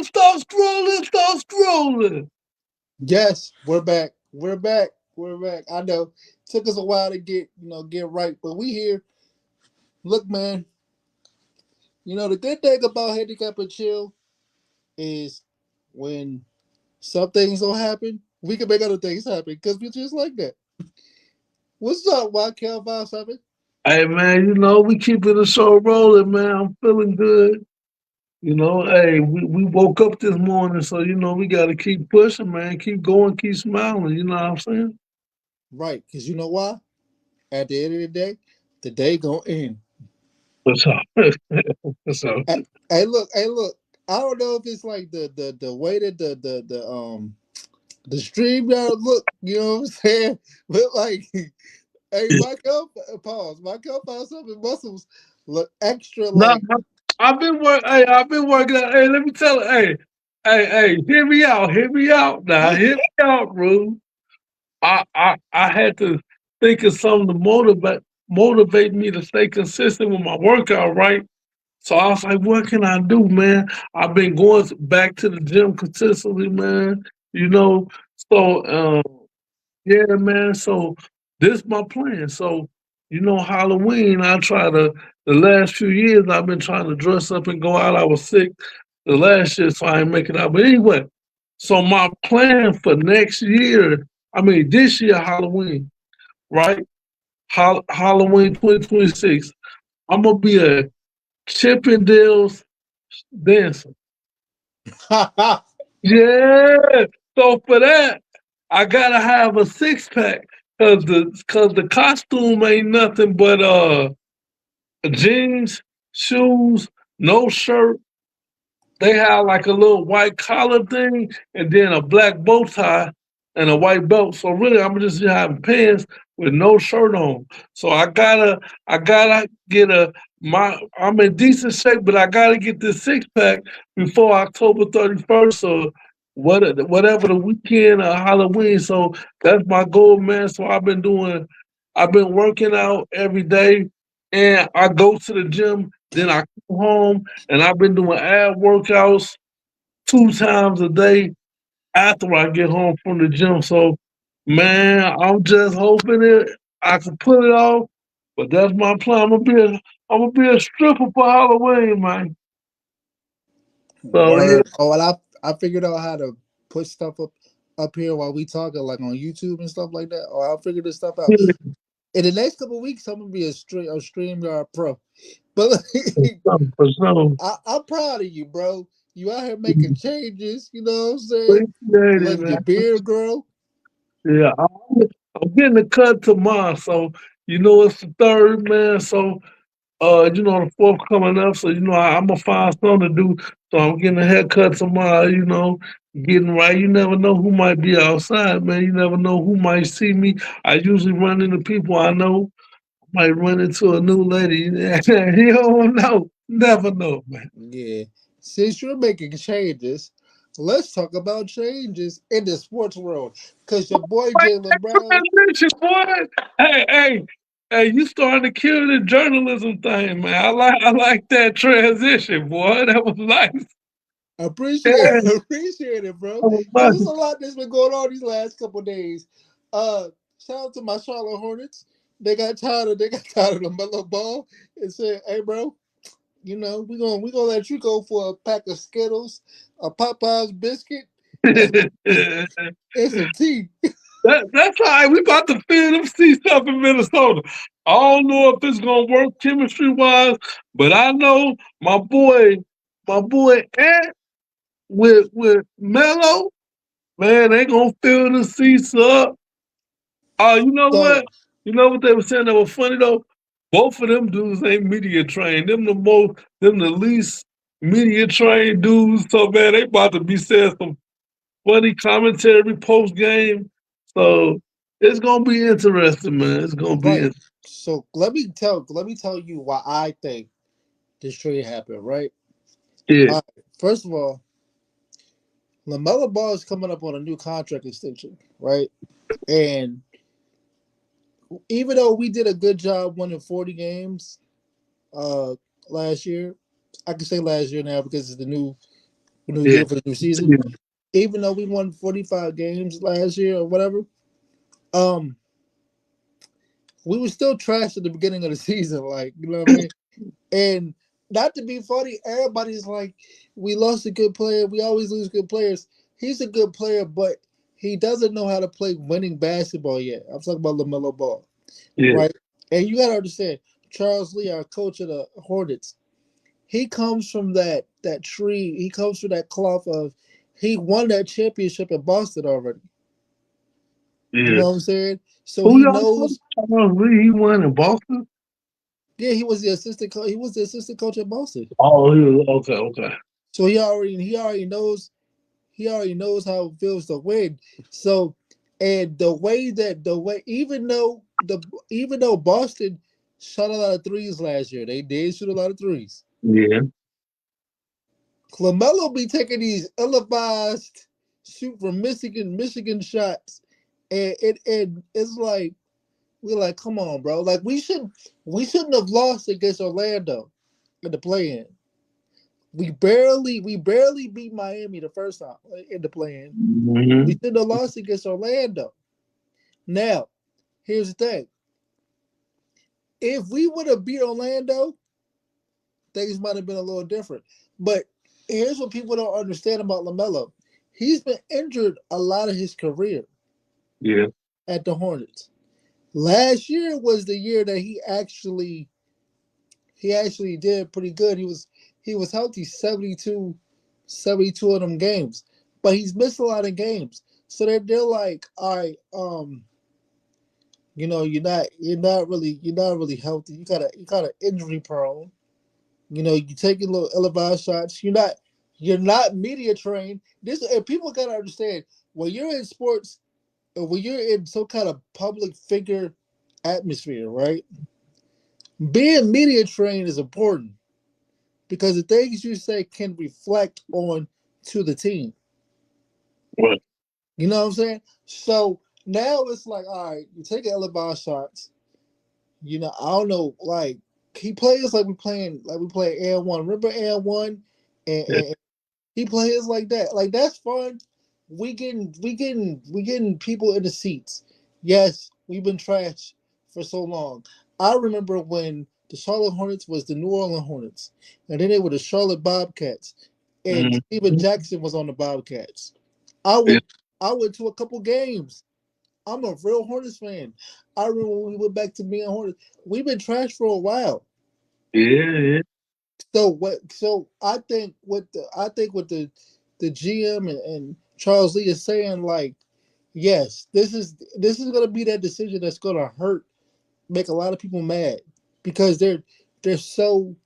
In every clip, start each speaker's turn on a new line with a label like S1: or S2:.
S1: start scrolling, start scrolling.
S2: Yes, we're back. We're back. We're back. I know. Took us a while to get right, but we here. Look, man, the good thing about Handicap and Chill is when some things don't happen, we can make other things happen because we're just like that. What's up, YKL 57?
S1: Hey man, we keeping the show rolling, man. I'm feeling good. Hey, we woke up this morning, so we gotta keep pushing, man. Keep going, keep smiling, you know what I'm saying?
S2: Right, because you know why? At the end of the day gonna end.
S1: What's up? What's up?
S2: Hey, look. I don't know if it's like the way that the stream yard look. You know what I'm saying? But like, hey, my cup five something muscles look extra
S1: Nah,
S2: like.
S1: I've been working out. Hey, let me tell you, hey, hear me out now, hear me out, bro. I had to think of something to motivate me to stay consistent with my workout, right? So I was like, what can I do, man? I've been going back to the gym consistently, man. You know, so yeah, man. So this my plan. So Halloween. The last few years I've been trying to dress up and go out. I was sick the last year, so I ain't make it out. But anyway, so my plan for next year, this year Halloween, right? Halloween 2026. I'm gonna be a Chippendales dancer. Yeah. So for that, I gotta have a six pack cause the costume ain't nothing but jeans, shoes, no shirt. They have like a little white collar thing and then a black bow tie and a white belt. So really I'm just having pants with no shirt on. So I gotta get I'm in decent shape, but I gotta get this six pack before October 31st or whatever the weekend or Halloween. So that's my goal, man. So I've been working out every day and I go to the gym, then I come home and I've been doing ab workouts 2 times a day after I get home from the gym. So, man, I'm just hoping I can pull it off. But that's my plan. I'm gonna be a stripper for Halloween, man. So yeah,
S2: Word. Oh, and I figured out how to put stuff up here while we talking, like on YouTube and stuff like that. Oh, I'll figure this stuff out.
S1: yeah,
S2: In the next couple of weeks, I'm gonna be a StreamYard pro. But
S1: for sure.
S2: I'm proud of you, bro. You out here making changes. You know what I'm saying?
S1: Appreciate it,
S2: Letting your
S1: man.
S2: beard grow.
S1: Yeah, I'm getting a cut tomorrow. So it's the third, man. So the fourth coming up, so I'm gonna find something to do. So I'm getting a haircut tomorrow, getting right. You never know who might be outside, man. You never know who might see me. I usually run into people I know. Might run into a new lady. You don't know. Never know, man.
S2: Yeah. Since you're making changes, let's talk about changes in the sports world. Cause your boy
S1: Like
S2: Jalen
S1: that
S2: Brown.
S1: transition, boy. Hey, you starting to kill the journalism thing, man. I like that transition, boy. That was nice.
S2: Appreciate
S1: Yeah,
S2: appreciate it, bro.
S1: that was
S2: Cause there's a
S1: nice.
S2: lot that's been going on these last couple days. Shout out to my Charlotte Hornets. They got tired of the mellow ball and said, "Hey, bro, we gonna let you go for a pack of Skittles, a Popeyes biscuit, and some tea."
S1: That's all right. We about to feel them see stuff in Minnesota. I don't know if it's gonna work chemistry wise, but I know my boy Ant with Mello, man, they gonna fill the seats up. Oh, you know
S2: So
S1: what? You know what they were saying that was funny though? Both of them dudes ain't media trained. Them the least media trained dudes. So man, they about to be saying some funny commentary post game. So it's gonna be interesting, man. It's gonna be
S2: right. So let me tell you why I think this trade happened. Right.
S1: yeah.
S2: First of all, Lamella Ball is coming up on a new contract extension. Right. And even though we did a good job winning 40 games uh last year, I can say last year now because it's the new New
S1: Yeah.
S2: year for the new season. Even though we won 45 games last year or whatever, um, we were still trash at the beginning of the season. Like, you know what I mean? And not to be funny, everybody's like, we lost a good player. We always lose good players. He's a good player, but he doesn't know how to play winning basketball yet. I'm talking about LaMelo Ball,
S1: Yeah.
S2: right? And you got to understand, Charles Lee, our coach of the Hornets, he comes from that tree. He comes from that cloth of he won that championship in Boston already. You
S1: Yeah.
S2: know what I'm saying? So
S1: Who
S2: he
S1: y'all talking
S2: knows.
S1: about? Lee, he won in Boston?
S2: Yeah, he was the assistant coach. He was the assistant coach at Boston.
S1: Oh, he was, okay, okay.
S2: So he already knows how it feels to win. So, and the way even though Boston shot a lot of threes last year, they did shoot a lot of threes.
S1: Yeah.
S2: LaMelo be taking these ill-advised shoot from Michigan shots, and it's like we're like, come on, bro. Like we shouldn't have lost against Orlando in the play-in. We barely beat Miami the first time in the play-in. We
S1: Hmm.
S2: should have lost against Orlando. Now, here's the thing: if we would have beat Orlando, things might have been a little different. But here's what people don't understand about LaMelo: he's been injured a lot of his career
S1: Yeah.
S2: at the Hornets. Last year was the year that he actually did pretty good. He was healthy 72 of them games, but he's missed a lot of games. So they're like, all right, you're not really healthy. You kind of injury prone. You taking little elevated shots. You're not media trained. This and people gotta understand when you're in sports and when you're in some kind of public figure atmosphere, right? Being media trained is important because the things you say can reflect on to the team.
S1: Right.
S2: You know what I'm saying? So now it's like, all right, you take elevated shots. I don't know, like he plays like we play Air One. Remember Air One,
S1: Yeah.
S2: and he plays like that. Like that's fun. We getting people in the seats. Yes, we've been trash for so long. I remember when the Charlotte Hornets was the New Orleans Hornets, and then they were the Charlotte Bobcats, and
S1: Hmm.
S2: Steven Jackson was on the Bobcats. I
S1: Yeah.
S2: went I went to a couple games. I'm a real Hornets fan. I remember when we went back to being Hornets. We've been trash for a while.
S1: Yeah.
S2: So I think what the GM and Charles Lee is saying, like, yes, this is gonna be that decision that's gonna make a lot of people mad because they're so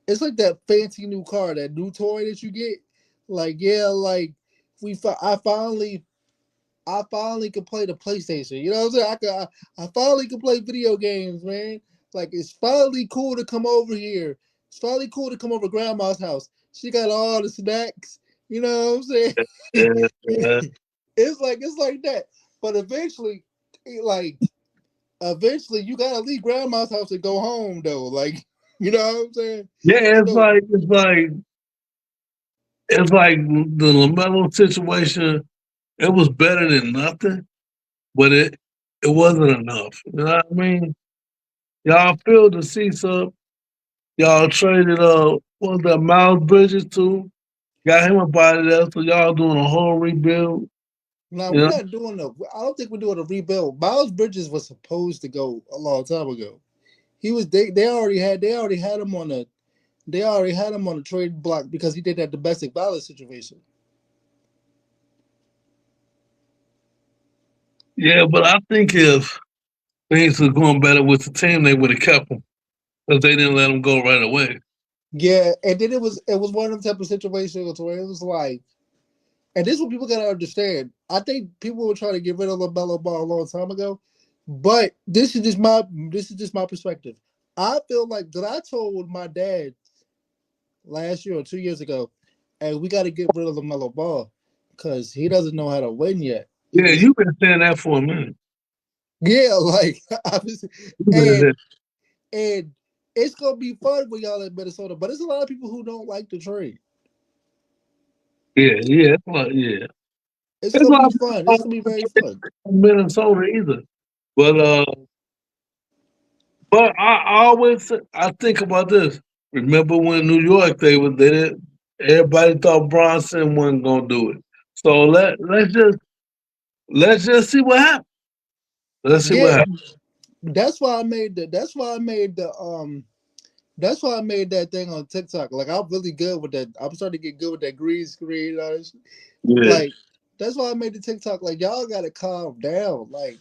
S2: it's like that fancy new car, that new toy that you get. Like, yeah, like we I finally could play the PlayStation. You know what I'm saying? I finally can play video games, man. Like it's finally cool to come over here. It's finally cool to come over to grandma's house. She got all the snacks. You know what I'm saying?
S1: Yeah. Yeah.
S2: It's like that. But like eventually you gotta leave grandma's house and go home though. Like, you know what I'm saying?
S1: Yeah, it's
S2: So
S1: like it's like the Lamelo situation. It was better than nothing, but it wasn't enough. You know what I mean? Y'all filled the seats up. Y'all traded what was that Miles Bridges too? Got him up out of there, so y'all doing a whole rebuild.
S2: now
S1: You
S2: we're
S1: know?
S2: not doing a I don't think we're doing a rebuild. Miles Bridges was supposed to go a long time ago. He was they already had him on the trade block because he did that domestic violence situation.
S1: Yeah, but I think if things were going better with the team, they would have kept him because they didn't let him go right away.
S2: Yeah, and then it was one of them type of situations where it was like, and this is what people gotta understand. I think people were trying to get rid of LaMelo Ball a long time ago, but this is just my perspective. I feel like that I told my dad last year or 2 years ago, hey, we got to get rid of LaMelo Ball because he doesn't know how to win yet.
S1: Yeah, you've been saying that for a minute.
S2: Yeah, like obviously,
S1: You've been
S2: and
S1: saying
S2: and it's gonna be fun with y'all in Minnesota, but there's a lot of people who don't like the trade.
S1: Yeah. It's like, yeah.
S2: It's
S1: It's
S2: gonna be
S1: like
S2: fun. It's gonna be very fun.
S1: Minnesota either. But I always I think about this. Remember when New York they didn't everybody thought Bronson wasn't gonna do it. So let's just see what happens. Let's see what
S2: Yeah,
S1: happens.
S2: that's why I made the. That's why I made the. That's why I made that thing on TikTok. Like I'm really good with that. I'm starting to get good with that green screen. And all this.
S1: Yeah,
S2: Like that's why I made the TikTok. Like y'all gotta calm down. Like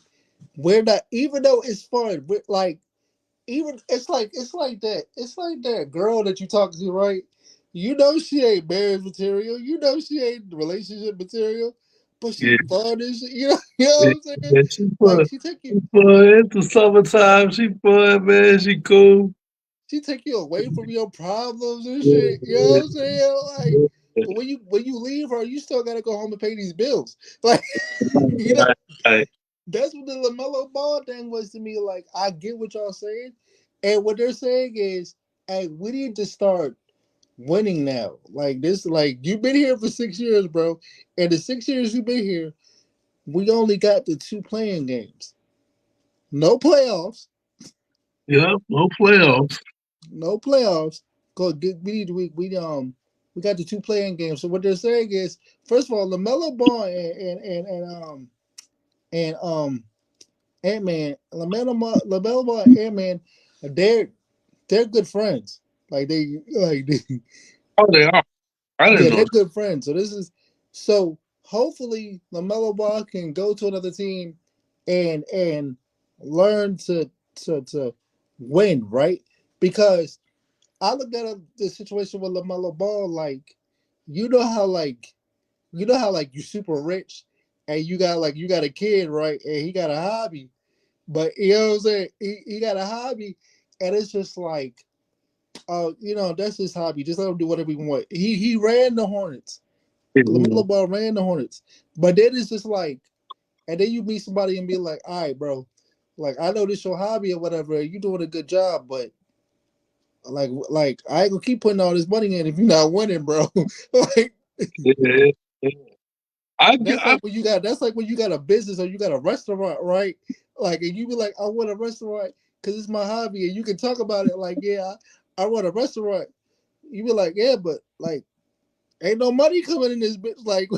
S2: we're not. Even though it's fun, like even it's like that. It's like that girl that you talk to, right? You know she ain't marriage material. You know she ain't relationship material, but she
S1: yeah,
S2: fun as shit. You know
S1: yeah.
S2: what I'm saying?
S1: Yeah,
S2: Like she take you,
S1: she put into summertime. She fun, man. She cool.
S2: she take you away from your problems and
S1: Yeah,
S2: shit. You know what I'm saying? Like,
S1: yeah,
S2: but when you leave her, you still gotta go home and pay these bills. Like, you know,
S1: right, right.
S2: that's what the LaMelo Ball thing was to me. Like, I get what y'all saying, and what they're saying is, hey, we need to start winning now. Like this, like you've been here for 6 years, bro, and the 6 years you've been here, we only got the two playing games, no playoffs,
S1: Yeah, no playoffs.
S2: no playoffs. Go get we need we got the two playing games. So what they're saying is, first of all, LaMelo Ball and Ant Man, LaMelo Ball and Ant Man, they're they're good friends. They
S1: Oh, they are. I didn't
S2: yeah,
S1: know.
S2: they're good friends. So this is so hopefully LaMelo Ball can go to another team and learn to win, right? Because I look at the situation with LaMelo Ball, like you know how like you're super rich and you got a kid, right? And he got a hobby. But you know what I'm saying? He got a hobby and it's just like that's his hobby. Just let him do whatever he want. He ran the Hornets.
S1: Mhm.
S2: LaMelo Ball ran the Hornets. But then it's just like and then you meet somebody and be like, all right, bro, like I know this your hobby or whatever, you doing a good job, but like I ain't gonna keep putting all this money in if you're not winning, bro. Like
S1: Yeah, yeah. I
S2: that's like when you got a business or you got a restaurant, right? Like and you be like, I want a restaurant because it's my hobby, and you can talk about it like, yeah, I want a restaurant. You be like, yeah, but like ain't no money coming in this bitch. Like,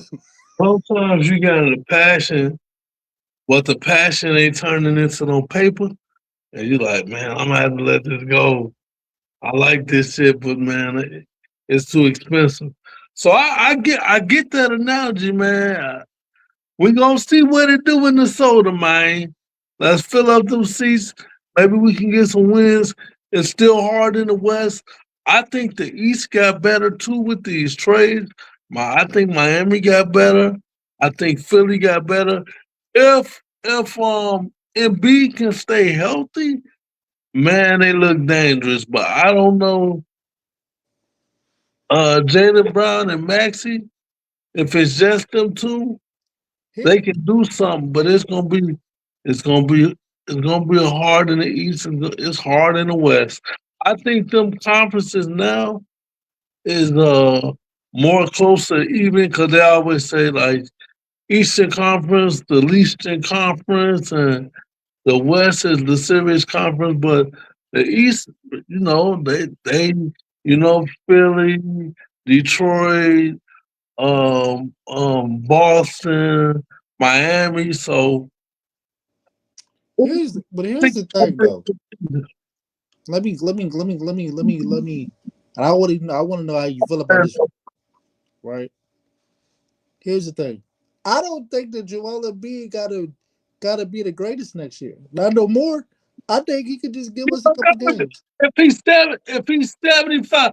S1: sometimes you got the passion, but the passion ain't turning into no paper, and you like, man, I'm gonna have to let this go. I like this shit, but man, it's too expensive. So I get that analogy, man. We gonna see what it do in the soda, man. Let's fill up them seats. Maybe we can get some wins. It's still hard in the West. I think the East got better too with these trades. I think Miami got better. I think Philly got better. If Embiid can stay healthy, man, they look dangerous. But I don't know. Jalen Brown and Maxie, if it's just them two,
S2: here,
S1: they can do something, but it's gonna be it's gonna be hard in the East and it's hard in the West. I think them conferences now is more closer even because they always say like Eastern Conference, the Eastern Conference, and the West is the serious conference, but the East, they Philly, Detroit, Boston, Miami. So
S2: here's the thing though. Let me. And I want to know how you feel about this, right? Here's the thing. I don't think that Joel Embiid gotta be the greatest next year. Not no more. I think he could just give us a couple games.
S1: if he's 75,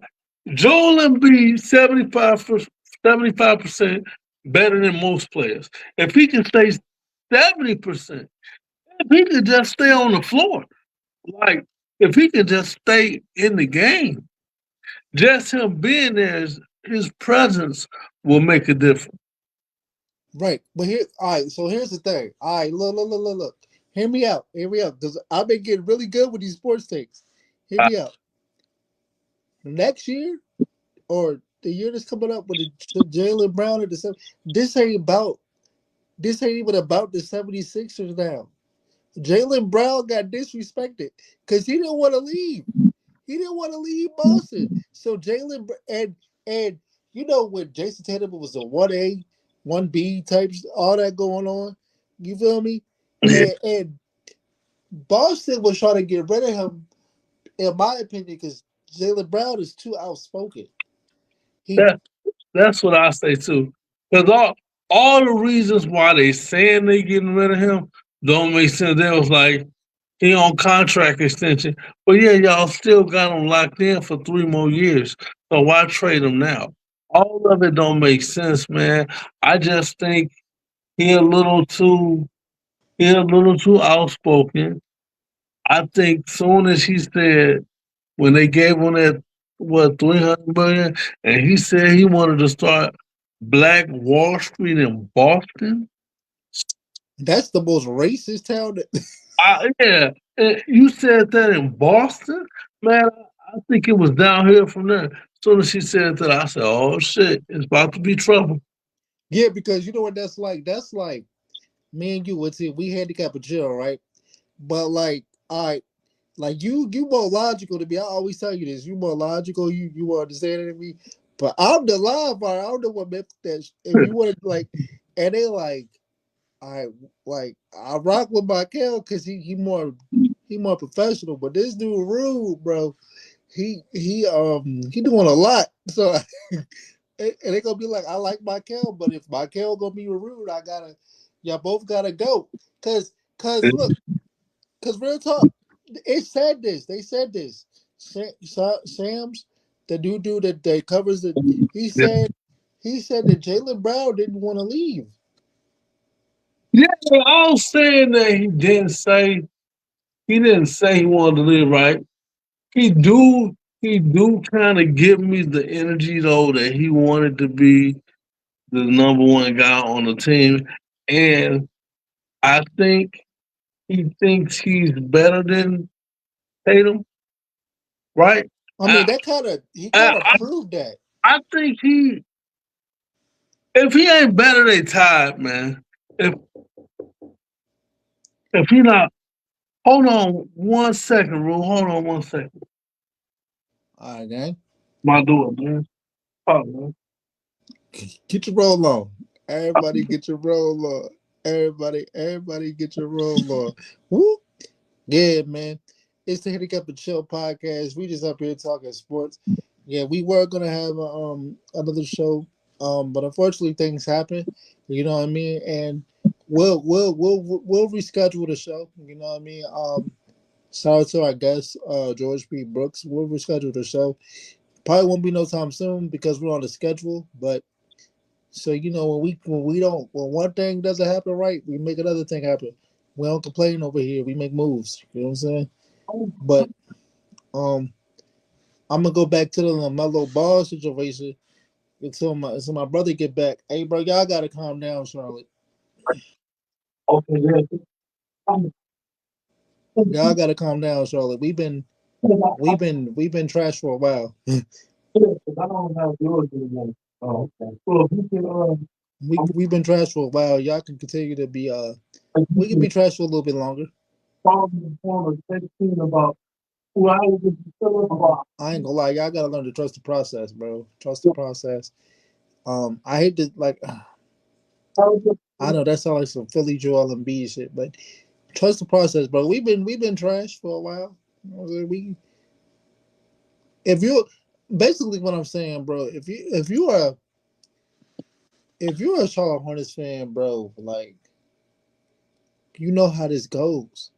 S1: Joel Embiid 75% better than most players. If he can stay 70%, if he could just stay on the floor, like if he could just stay in the game, just him being there, his presence will make a difference.
S2: Right. But here, all right. So here's the thing. All right, look. Hear me out. Hear me out. Because I've been getting really good with these sports takes. Hear
S1: I,
S2: me out. Next year, or the year that's coming up with the Jalen Brown at the seven. This ain't about. This ain't even about the 76ers now. Jalen Brown got disrespected because he didn't want to leave. He didn't want to leave Boston. So and you know when Jason Tatum was a 1A, 1B types, all that going on. You feel me?
S1: Yeah,
S2: And Boston was trying to get rid of him, in my opinion, because Jalen Brown is too outspoken. He
S1: that that's what I say too. Because all the reasons why they saying they getting rid of him don't make sense. They was like he on contract extension, but yeah, y'all still got him locked in for 3 more years. So why trade him now? All of it don't make sense, man. I just think he a little too he a little too outspoken. I think soon as he said when they gave him that what 300 million, and he said he wanted to start Black Wall Street in Boston.
S2: that's the most racist town.
S1: Yeah, you said that in Boston, man. I think it was down here from there. As soon as she said that, I said, "Oh shit, it's about to be trouble."
S2: Yeah, because you know what that's like. That's like me and you. What's it? We handicap a chill, right? But like, all right, like you more logical to me. I always tell you this. You more logical. You more understanding than me. But I'm the live part. I don't know what meant that. If you want to like, and they like, I like I rock with Michael because he more professional. But this dude rude, bro. He doing a lot. So and they gonna be like, I like Michael, but if Michael gonna be rude, y'all both gotta go. Cause look, cause real talk, it said this. They said this. Sam's, the new dude that covers it. He
S1: Yeah,
S2: said he said that Jalen Brown didn't want to leave.
S1: yeah. I was saying that he didn't say he wanted to leave, right? He do kind of give me the energy though that he wanted to be the number one guy on the team, and I think he thinks he's better than Tatum, right?
S2: I mean,
S1: I
S2: that he
S1: I
S2: kind of
S1: I,
S2: proved that.
S1: I think if he ain't better, they tied, man. If if he not, hold on 1 second, Rule. Hold on 1 second.
S2: All right, gang,
S1: My door, man. Oh, man.
S2: get your roll on. Everybody, get your roll on. Everybody, get your roll on. Woo! Yeah, man. It's the Handicap and Chill podcast. We just up here talking sports. Yeah, we were gonna have another show, but unfortunately things happen. You know what I mean? And we'll reschedule the show. You know what I mean? Shout out to our guest, George P. Brooks. We'll reschedule the show. Probably won't be no time soon because we're on the schedule. But so you know when one thing doesn't happen right, we make another thing happen. We don't complain over here. We make moves. You know what I'm saying? But um, I'm gonna go back to the LaMelo Ball situation until my brother get back. Hey, bro, y'all gotta calm down, Charlotte.
S1: Okay, yeah. I'm-
S2: Y'all gotta calm down, Charlotte. We've been trash for a while.
S1: I don't have yours anymore. Oh, okay. Well, if you can,
S2: We've been trash for a while. Y'all can continue to be
S1: if you
S2: we can
S1: can
S2: be trash for a little bit longer.
S1: follow me in the form of 16 about who I was feeling about.
S2: I ain't gonna lie, y'all gotta learn to trust the process, bro. Trust the process. I hate to like I know that sounds like some Philly Joel and B shit, but trust the process, bro. We've been trash for a while. You know, we if you basically what I'm saying, bro. If you're a Charlotte Hornets fan, bro, like you know how this goes,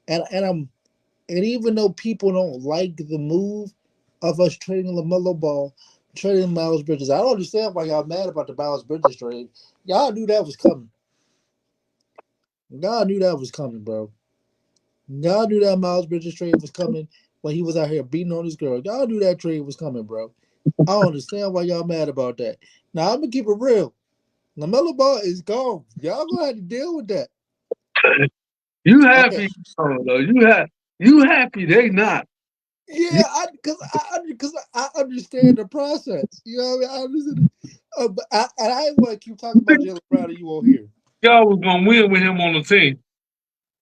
S2: and even though people don't like the move of us trading LaMelo Ball, trading Miles Bridges, I don't understand why y'all mad about the Miles Bridges trade. Y'all knew that was coming. Y'all knew that was coming, bro. Y'all knew that Miles Bridges trade was coming when he was out here beating on his girl. Y'all knew that trade was coming, bro. I don't understand why y'all mad about that. Now I'm gonna keep it real. LaMelo Ball is gone. Y'all gonna have to deal with that.
S1: You
S2: Okay.
S1: happy? Oh, no, you happy? They not.
S2: Yeah, because I understand the process. You know what I mean? I understand. But I ain't want to keep talking about Jalen Brown and you won't hear.
S1: Y'all was gonna win with him on the team.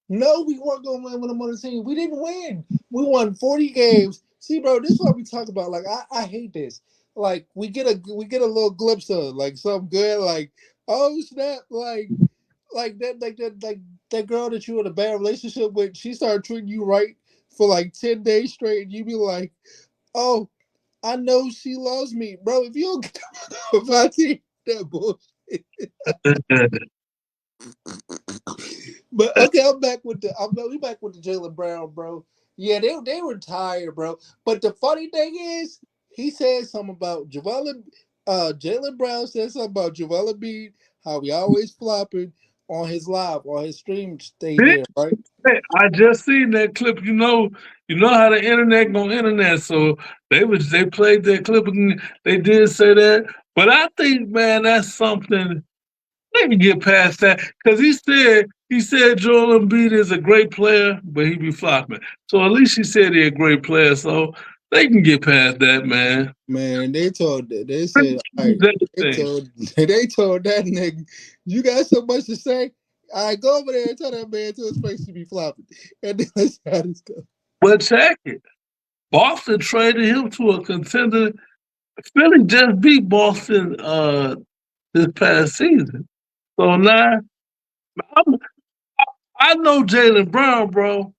S2: No, we weren't going to win with him on the team. We didn't win. We won 40 games. See, bro, this is what we talk about. Like, I hate this. Like, we get a little glimpse of like something good. Like, oh snap! Like that girl that you in a bad relationship with. She started treating you right for like 10 days straight, and you be like, oh, I know she loves me, bro. If you don't get my team, that bullshit. But okay, we back with the Jalen Brown, bro. Yeah, they were tired, bro. But the funny thing is, he said something about Jalen Brown said something about Joel Embiid, how he always flopping on his live on his stream stay there, right?
S1: I just seen that clip. You know how the internet gonna internet. So they played that clip and they did say that. But I think, man, that's something they can get past that because he said Joel Embiid is a great player, but he be flopping. So at least he said he a great player. So they can get past that, man.
S2: Man, they said, all right,
S1: That's the
S2: they
S1: thing.
S2: told they told that nigga, you got so much to say. All right, go over there and tell that man to his face to be flopping. And then let's how this go.
S1: But check it. Boston traded him to a contender. Philly just beat Boston this past season. So now I'm, I know Jalen Brown, bro.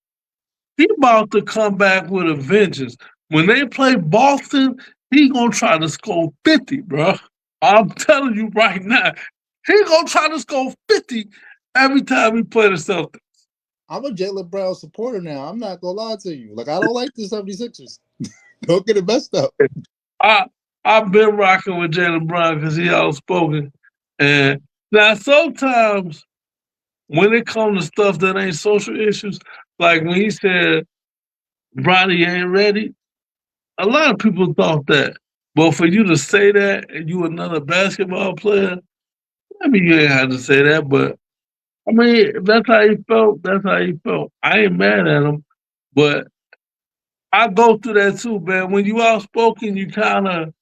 S1: He about to come back with a vengeance. When they play Boston, he gonna try to score 50, bro. I'm telling you right now, he gonna try to score 50 every time he play the Celtics.
S2: I'm a Jalen Brown supporter now. I'm not gonna lie to you. Like I don't like the 76ers. Don't get it messed up.
S1: I I've been rocking with Jalen Brown because he outspoken. And now sometimes when it comes to stuff that ain't social issues, like when he said Bronny ain't ready, a lot of people thought that. But for you to say that and you another basketball player, I mean you ain't had to say that, but I mean if that's how he felt, that's how he felt. I ain't mad at him, but I go through that too, man. When you outspoken, you gonna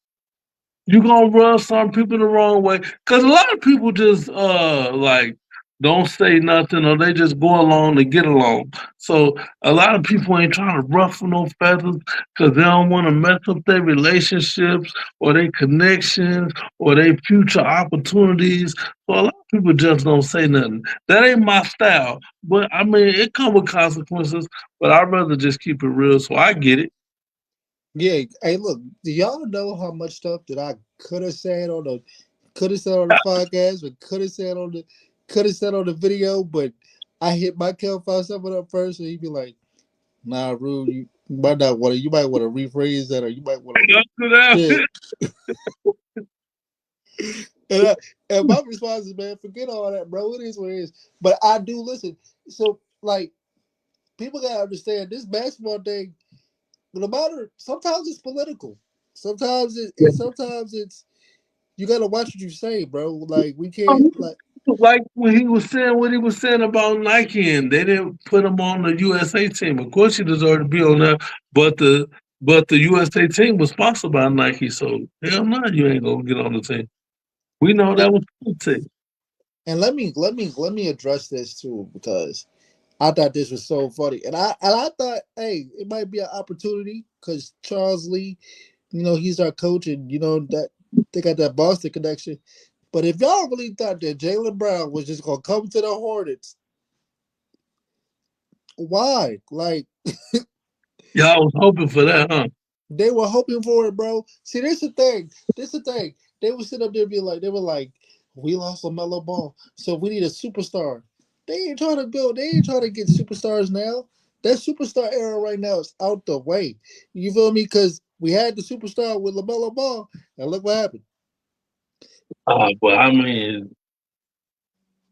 S1: rub some people the wrong way. Cause a lot of people just like don't say nothing or they just go along to get along. So a lot of people ain't trying to ruffle no feathers because they don't want to mess up their relationships or their connections or their future opportunities. So a lot of people just don't say nothing. That ain't my style. But I mean it come with consequences, but I'd rather just keep it real. So I get it.
S2: Yeah. Hey, look. Do y'all know how much stuff that I could have said on the podcast, but could have said on the video, but I hit my kill file something up first, and he'd be like, "Nah, Rude, you might not want to. You might want to rephrase that, or you might want to."
S1: After that,
S2: Yeah. And, and my response is, man, forget all that, bro. It is what it is. But I do listen. So, like, people gotta understand this basketball thing. No matter, sometimes it's political. Sometimes it's you gotta watch what you say, bro. Like we can't like
S1: like when he was saying what he was saying about Nike, and they didn't put him on the USA team. Of course, he deserved to be on there, but the USA team was sponsored by Nike, so hell no, you ain't gonna get on the team. We know that was the team.
S2: and let me address this too because I thought this was so funny. And I thought, hey, it might be an opportunity because Charles Lee, he's our coach and that they got that Boston connection. But if y'all really thought that Jalen Brown was just gonna come to the Hornets, why? Like
S1: Y'all was hoping for that, huh?
S2: they were hoping for it, bro. See, this the thing. This the thing. They would sit up there and be like, they were like, we lost LaMelo Ball, so we need a superstar. They ain't trying to get superstars now. That superstar era right now is out the way. You feel me? Because we had the superstar with LaMelo Ball, and look what happened.
S1: But I mean,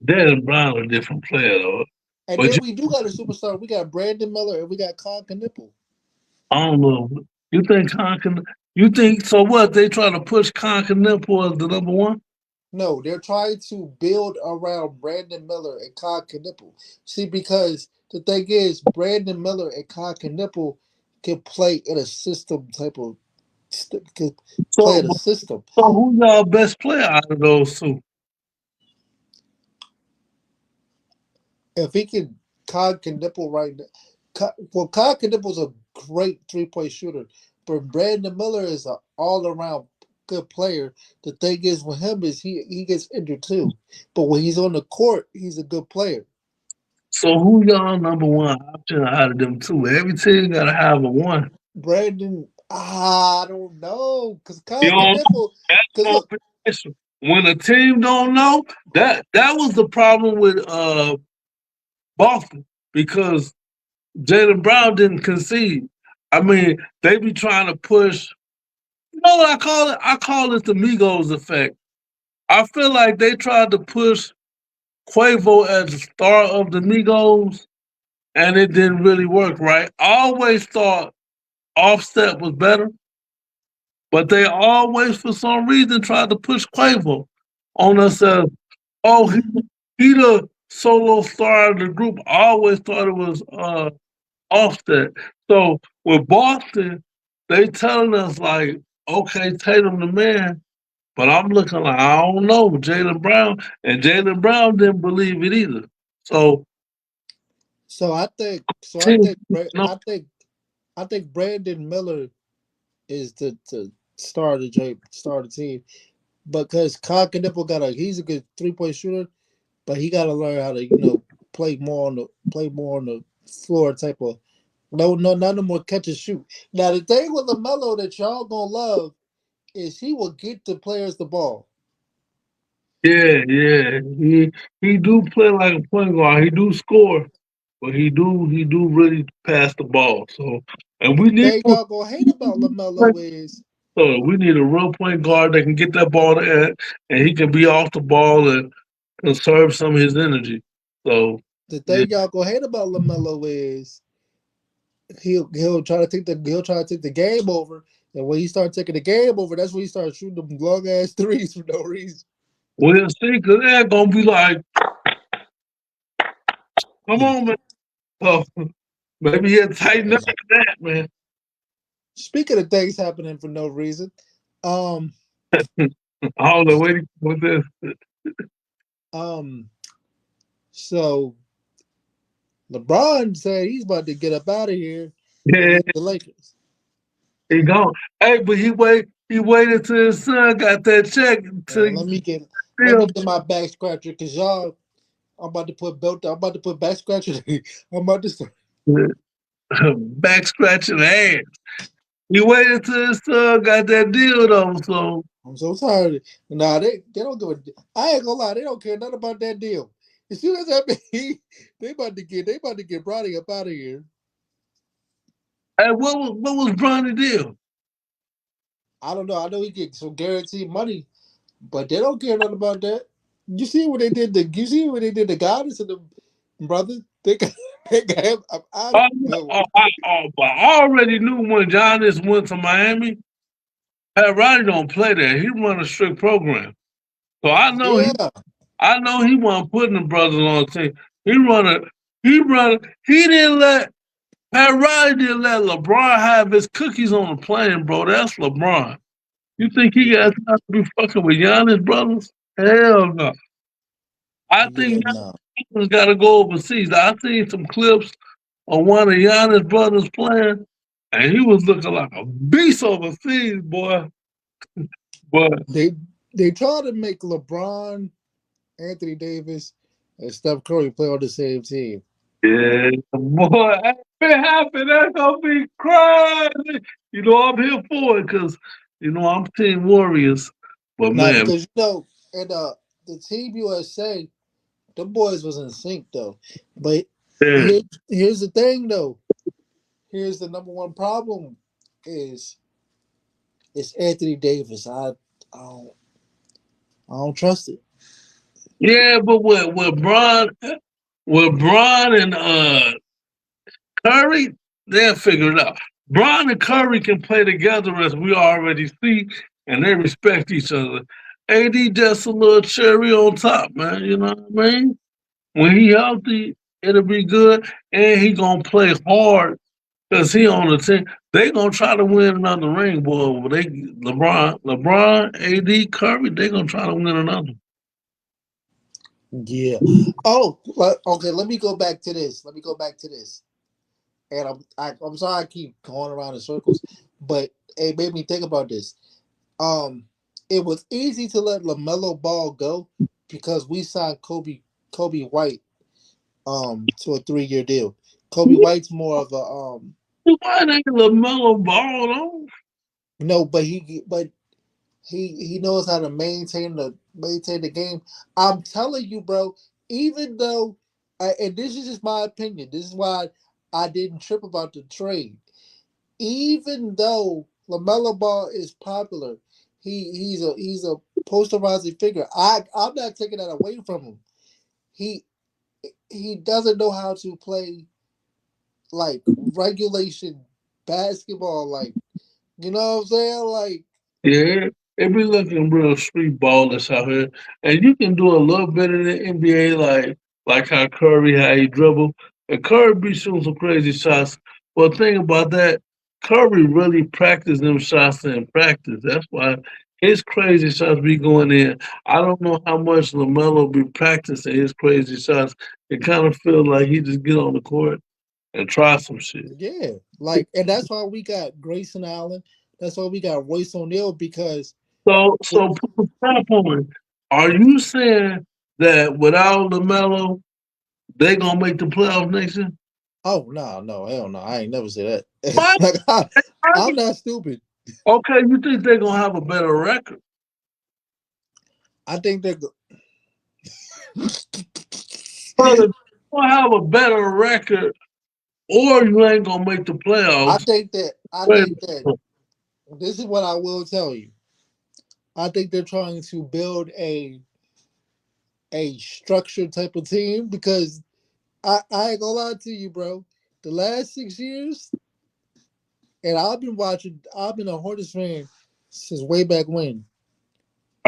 S1: Darren Brown a different player though.
S2: And
S1: But
S2: then we do got a superstar. We got Brandon Miller and we got Con Knipple.
S1: I don't know. You think Conkin? You think so? What they trying to push Conkin as the number one?
S2: No, they're trying to build around Brandon Miller and Con Knipple. See, because the thing is, Brandon Miller and Con Knipple can play in a system type of can play
S1: So,
S2: in a system.
S1: so who y'all best player out of those two?
S2: If he can, Cog can nipple right now. Well, Cog can nipple's a great 3-point shooter, but Brandon Miller is an all around good player. The thing is with him is he gets injured too, but when he's on the court, he's a good player.
S1: So who y'all number one option out of them two? Every team gotta have a one.
S2: Brandon, I don't know, cause
S1: You
S2: Cog can
S1: know,
S2: nipple.
S1: that's
S2: Cause
S1: gonna
S2: look,
S1: be the issue. When a team don't know, that was the problem with Boston because Jalen Brown didn't concede. I mean, they be trying to push. You know what I call it? I call it the Migos effect. I feel like they tried to push Quavo as the star of the Migos, and it didn't really work. Right? I always thought Offset was better, but they always, for some reason, tried to push Quavo on us as, oh, he the solo star of the group. I always thought it was Offset. So with Boston, they telling us like, okay, Tatum the man, but I'm looking like I don't know Jalen Brown, and Jalen Brown didn't believe it either. So,
S2: so I
S1: team,
S2: think,
S1: no,
S2: I think Brandon Miller is the star of the team because Cog can nipple got a he's a good 3-point shooter, but he got to learn how to play more on the floor type of no more catch and shoot. Now the thing with Lamelo that y'all gonna love is he will get the players the ball.
S1: yeah, yeah, he do play like a point guard. He do score, but he do really pass the ball. So, and we
S2: The
S1: need
S2: thing
S1: one.
S2: y'all gonna hate about Lamelo is
S1: So we need a real point guard that can get that ball to end, and he can be off the ball and conserve some of his energy. So
S2: the
S1: yeah,
S2: thing y'all gonna hate about Lamelo is he'll try to take the game over, and when he starts taking the game over, that's when he starts shooting them long ass threes for no reason.
S1: we'll see. Because they're gonna be like, "Come on, man." So maybe he'll tighten up to that, man.
S2: Speaking of things happening for no reason, um,
S1: I don't know where he with this.
S2: um, so LeBron said he's about to get up out of here and
S1: Yeah,
S2: leave the Lakers.
S1: he gone. Hey, but he waited till his son got that check to
S2: Man, let me
S1: still
S2: get my back scratcher because y'all. I'm about to put belt. I'm about to put back scratcher. I'm about to start.
S1: back scratching ass. He waited till his son got that deal though. So
S2: I'm so tired. Nah, they don't give a. I ain't gonna lie. They don't care nothing about that deal. As soon as that they about to get Brody up out of here.
S1: hey, what was Bronny deal?
S2: I don't know. I know he get some guaranteed money, but they don't care nothing about that. You see what they did? You see what they did to Giannis and the brother? They got him up out of
S1: Oh,
S2: here.
S1: but I already knew when Giannis went to Miami, Pat Riley don't play there. He run a strict program. So
S2: Yeah,
S1: I know he wasn't putting the brothers on the team. He run a he didn't let Pat Riley didn't let LeBron have his cookies on the plane, bro. That's LeBron. You think he got time to be fucking with Giannis brothers? Hell no. I
S2: yeah,
S1: think
S2: no.
S1: Giannis got to go overseas. I seen some clips of one of Giannis brothers playing, and he was looking like a beast overseas, boy. But
S2: They they try to make LeBron, Anthony Davis, and Steph Curry play on the same team.
S1: yeah, boy, if it happen, that's gonna be crazy. You know, I'm here for it because I'm Team Warriors. But
S2: Nah,
S1: man,
S2: because and the Team USA, the boys was in sync though. But
S1: yeah,
S2: here's the thing though. Here's the number one problem is it's Anthony Davis. Don't I don't trust it.
S1: yeah, but with Bron and Curry, they'll figure it out. Bron and Curry can play together as we already see, and they respect each other. AD just a little cherry on top, man. You know what I mean? When he healthy, it'll be good, and he gonna play hard because he on the team. They gonna try to win another ring, boy. They LeBron, AD, Curry. They gonna try to win another.
S2: Yeah. Oh, okay. Let me go back to this. Let me go back to this. And I'm sorry I keep going around in circles, but it made me think about this. Um, it was easy to let Lamelo Ball go because we signed Kobe White to a 3 year deal. Kobe White's more of a
S1: Why they LaMelo Ball though?
S2: no, but he knows how to maintain the game. I'm telling you, bro. Even though, and this is just my opinion. This is why I didn't trip about the trade. Even though Lamelo Ball is popular, he's a posterizing figure. I'm not taking that away from him. He he doesn't know how to play like regulation basketball. Like you know what I'm saying? Like
S1: Yeah, it be looking real street ballish out here, and you can do a little bit in the NBA, like how Curry how he dribble, and Curry be shooting some crazy shots. But the thing about that, Curry really practiced them shots in practice. That's why his crazy shots be going in. I don't know how much Lamelo be practicing his crazy shots. It kind of feel like he just get on the court and try some shit.
S2: yeah, like and that's why we got Grayson Allen. That's why we got Royce O'Neal because
S1: So put the stop on it. Are you saying that without Lamelo, they gonna make the playoffs next year?
S2: oh no hell no I ain't never say that.
S1: What?
S2: Like I'm not stupid.
S1: Okay, you think they're gonna have a better record?
S2: I think they're
S1: But if you gonna have a better record, or you ain't gonna make the
S2: I
S1: playoffs.
S2: think that I
S1: Wait,
S2: think that this is what I will tell you. I think they're trying to build a structured type of team because I ain't gonna lie to you, bro. The last 6 years, and I've been a Hornets fan since way back when.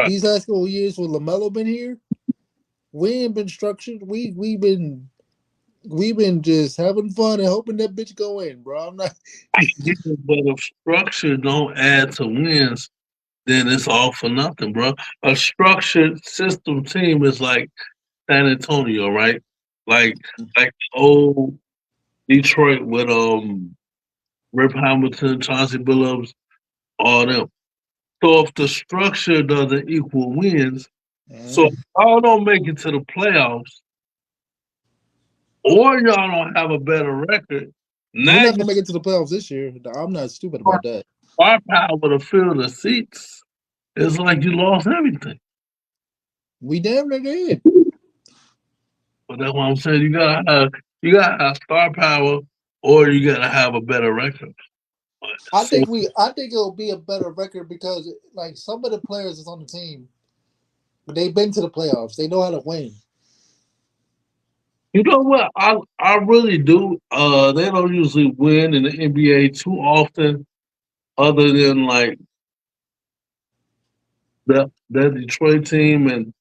S2: These last couple of years with LaMelo been here, we ain't been structured. We've been just having fun and hoping that bitch go in, bro. I'm not.
S1: yeah, but if structure don't add to wins, then it's all for nothing, bro. A structured system team is like San Antonio, right? Like like old Detroit with Rip Hamilton, Chauncey Billups, all them. So if the structure doesn't equal wins, so if
S2: Mhm.
S1: y'all don't make it to the playoffs, or y'all don't have a better record,
S2: We're
S1: now
S2: not
S1: you
S2: gonna make it to the playoffs this year. I'm not stupid
S1: start
S2: about that.
S1: firepower to fill the seats. It's like you lost everything.
S2: We damn near did.
S1: But that's what I'm saying. You gotta have star power, or you gotta have a better record. So
S2: I think it'll be a better record because like some of the players that's on the team, they've been to the playoffs. They know how to win.
S1: you know what? I really do. They don't usually win in the NBA too often, other than like the Detroit team, and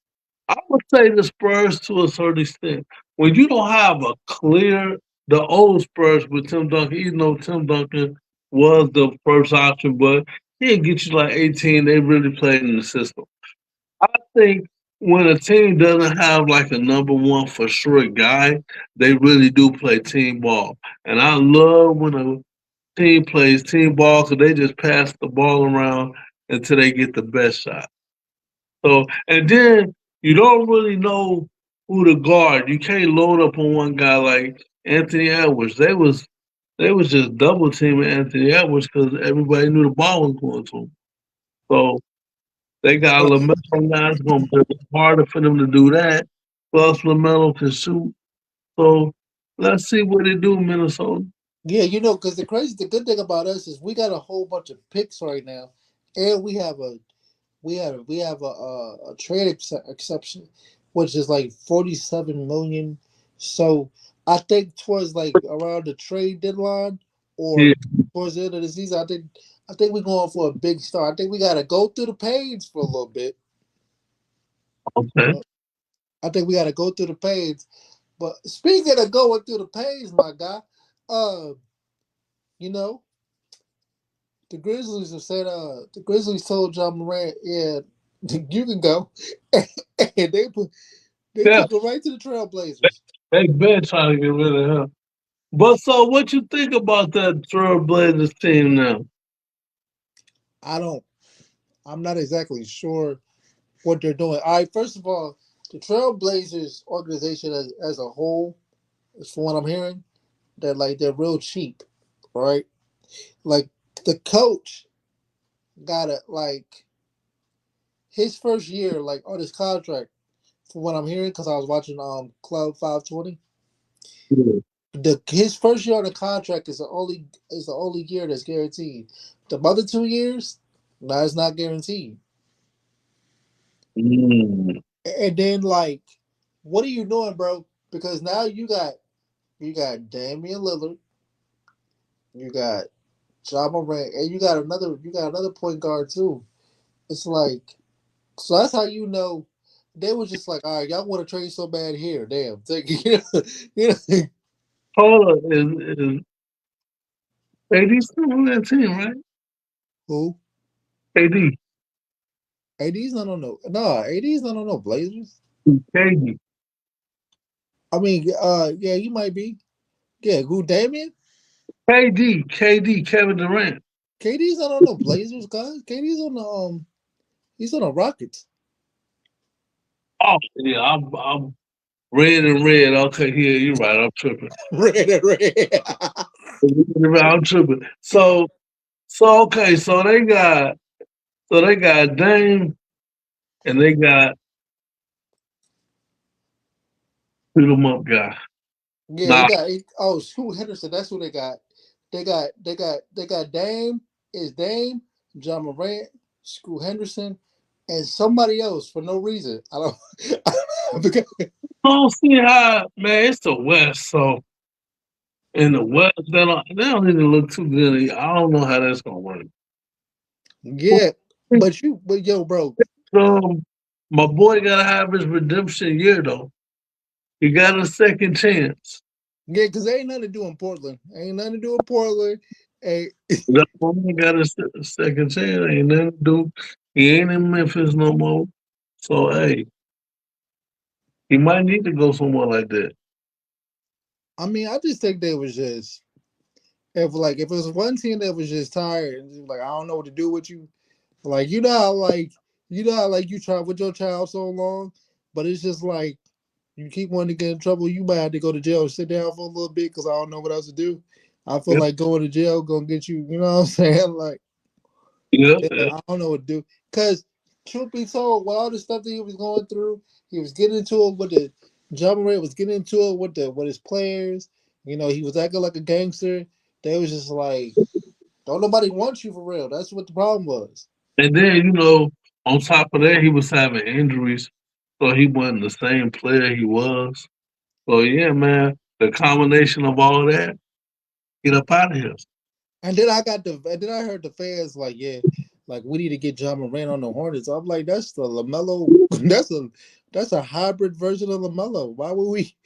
S1: I would say the Spurs to a certain extent. When you don't have a clear, the old Spurs with Tim Duncan, even though Tim Duncan was the first option, but he didn't get you like 18. They really played in the system. I think when a team doesn't have like a number one for sure guy, they really do play team ball. And I love when a team plays team ball because they just pass the ball around until they get the best shot. So, and then you don't really know who to guard. You can't load up on one guy like Anthony Edwards. They was just double teaming Anthony Edwards because everybody knew the ball was going to him. So they got
S2: But
S1: LaMelo now. It's going to be harder for them to do that. Plus, LaMelo can shoot. So let's see what they do, Minnesota.
S2: yeah, because the good thing about us is we got a whole bunch of picks right now, and we have a trade exception, which is like 47 million. So I think towards like around the trade deadline
S1: Yeah,
S2: or towards the end of the season, I think we're going for a big start. I think we got to go through the page for a little bit.
S1: okay.
S2: I think we got to go through the page. But speaking of going through the page, my guy, uh, You know, the Grizzlies have said the Grizzlies told John Morant, yeah, you can go, and they
S1: Yeah,
S2: took him right to the Trailblazers.
S1: they been trying to get rid of him. But so, what you think about that Trailblazers team now?
S2: I don't. I'm not exactly sure what they're doing. All right, first of all, the Trailblazers organization as a whole, from what I'm hearing, they're real cheap, right? Like the coach got it like his first year, like on his contract, from what I'm hearing, because I was watching Club 520.
S1: Yeah.
S2: The his first year on the contract is the only year that's guaranteed. The other 2 years, no, it's not guaranteed.
S1: Mm.
S2: And then like, what are you doing, bro? Because now you got Damian Lillard, you got John Morant, and you got another point guard too. It's like, so that's how you know they was just like, all right, y'all want to trade so bad here, damn, take you know
S1: Paula is AD still on that team, right?
S2: who?
S1: AD,
S2: AD's not on no AD's not on no Blazers.
S1: KD,
S2: I mean, yeah, you might be. Yeah, who Damian?
S1: KD, Kevin Durant.
S2: KD's not on no Blazers, guys. KD's on the he's on the Rockets.
S1: Oh yeah, I'm red and red. Okay, yeah, you're right. I'm tripping.
S2: Red, red.
S1: I'm tripping. So okay, so they got Dame and they got shoot 'em up guy.
S2: Yeah,
S1: Nah,
S2: oh Scoot Henderson. That's who they got. They got Dame is Dame, John Morant, Scoot Henderson, and somebody else for no reason. I don't because,
S1: I don't see how man. It's the West, so in the West they don't even look too good. I don't know how that's gonna work.
S2: yeah, but yo, bro,
S1: Um, my boy gotta have his redemption year though. He got a second chance.
S2: yeah, because ain't nothing to do in Portland. Ain't nothing to do in Portland. Hey,
S1: That boy got a second chance. Ain't nothing to do. He ain't in Memphis no more. So hey, he might need to go somewhere like that.
S2: I mean, I just think they was just if it was one team that was just tired and just like I don't know what to do with you, like you know how you try with your child so long, but it's just like you keep wanting to get in trouble, you might have to go to jail and sit down for a little bit because I don't know what else to do. I feel
S1: Yeah,
S2: like going to jail gonna get you. You know what I'm saying? Like,
S1: yeah,
S2: yeah,
S1: yeah.
S2: I don't know what to do. Cause truth be told, with all the stuff that he was going through, he was getting into it with the John Morant was getting into it with his players. You know, he was acting like a gangster. They was just like, don't nobody want you for real. That's what the problem was.
S1: And then on top of that, he was having injuries, so he wasn't the same player he was. So yeah, man, the combination of all that, get up out of here.
S2: And then I heard the fans like, yeah, like we need to get John Moran on the Hornets. I'm like, that's the Lamelo. That's a hybrid version of Lamelo. Why would we?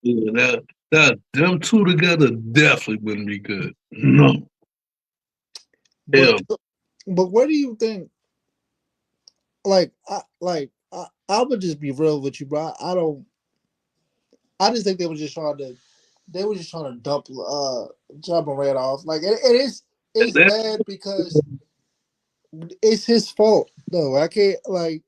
S1: Yeah, that them two together definitely wouldn't be good. No,
S2: But
S1: hell,
S2: but where do you think? I would just be real with you, bro. I don't. I just think they were just trying to dump John Moran off. Like it's
S1: that,
S2: bad because it's his fault. No, I can't like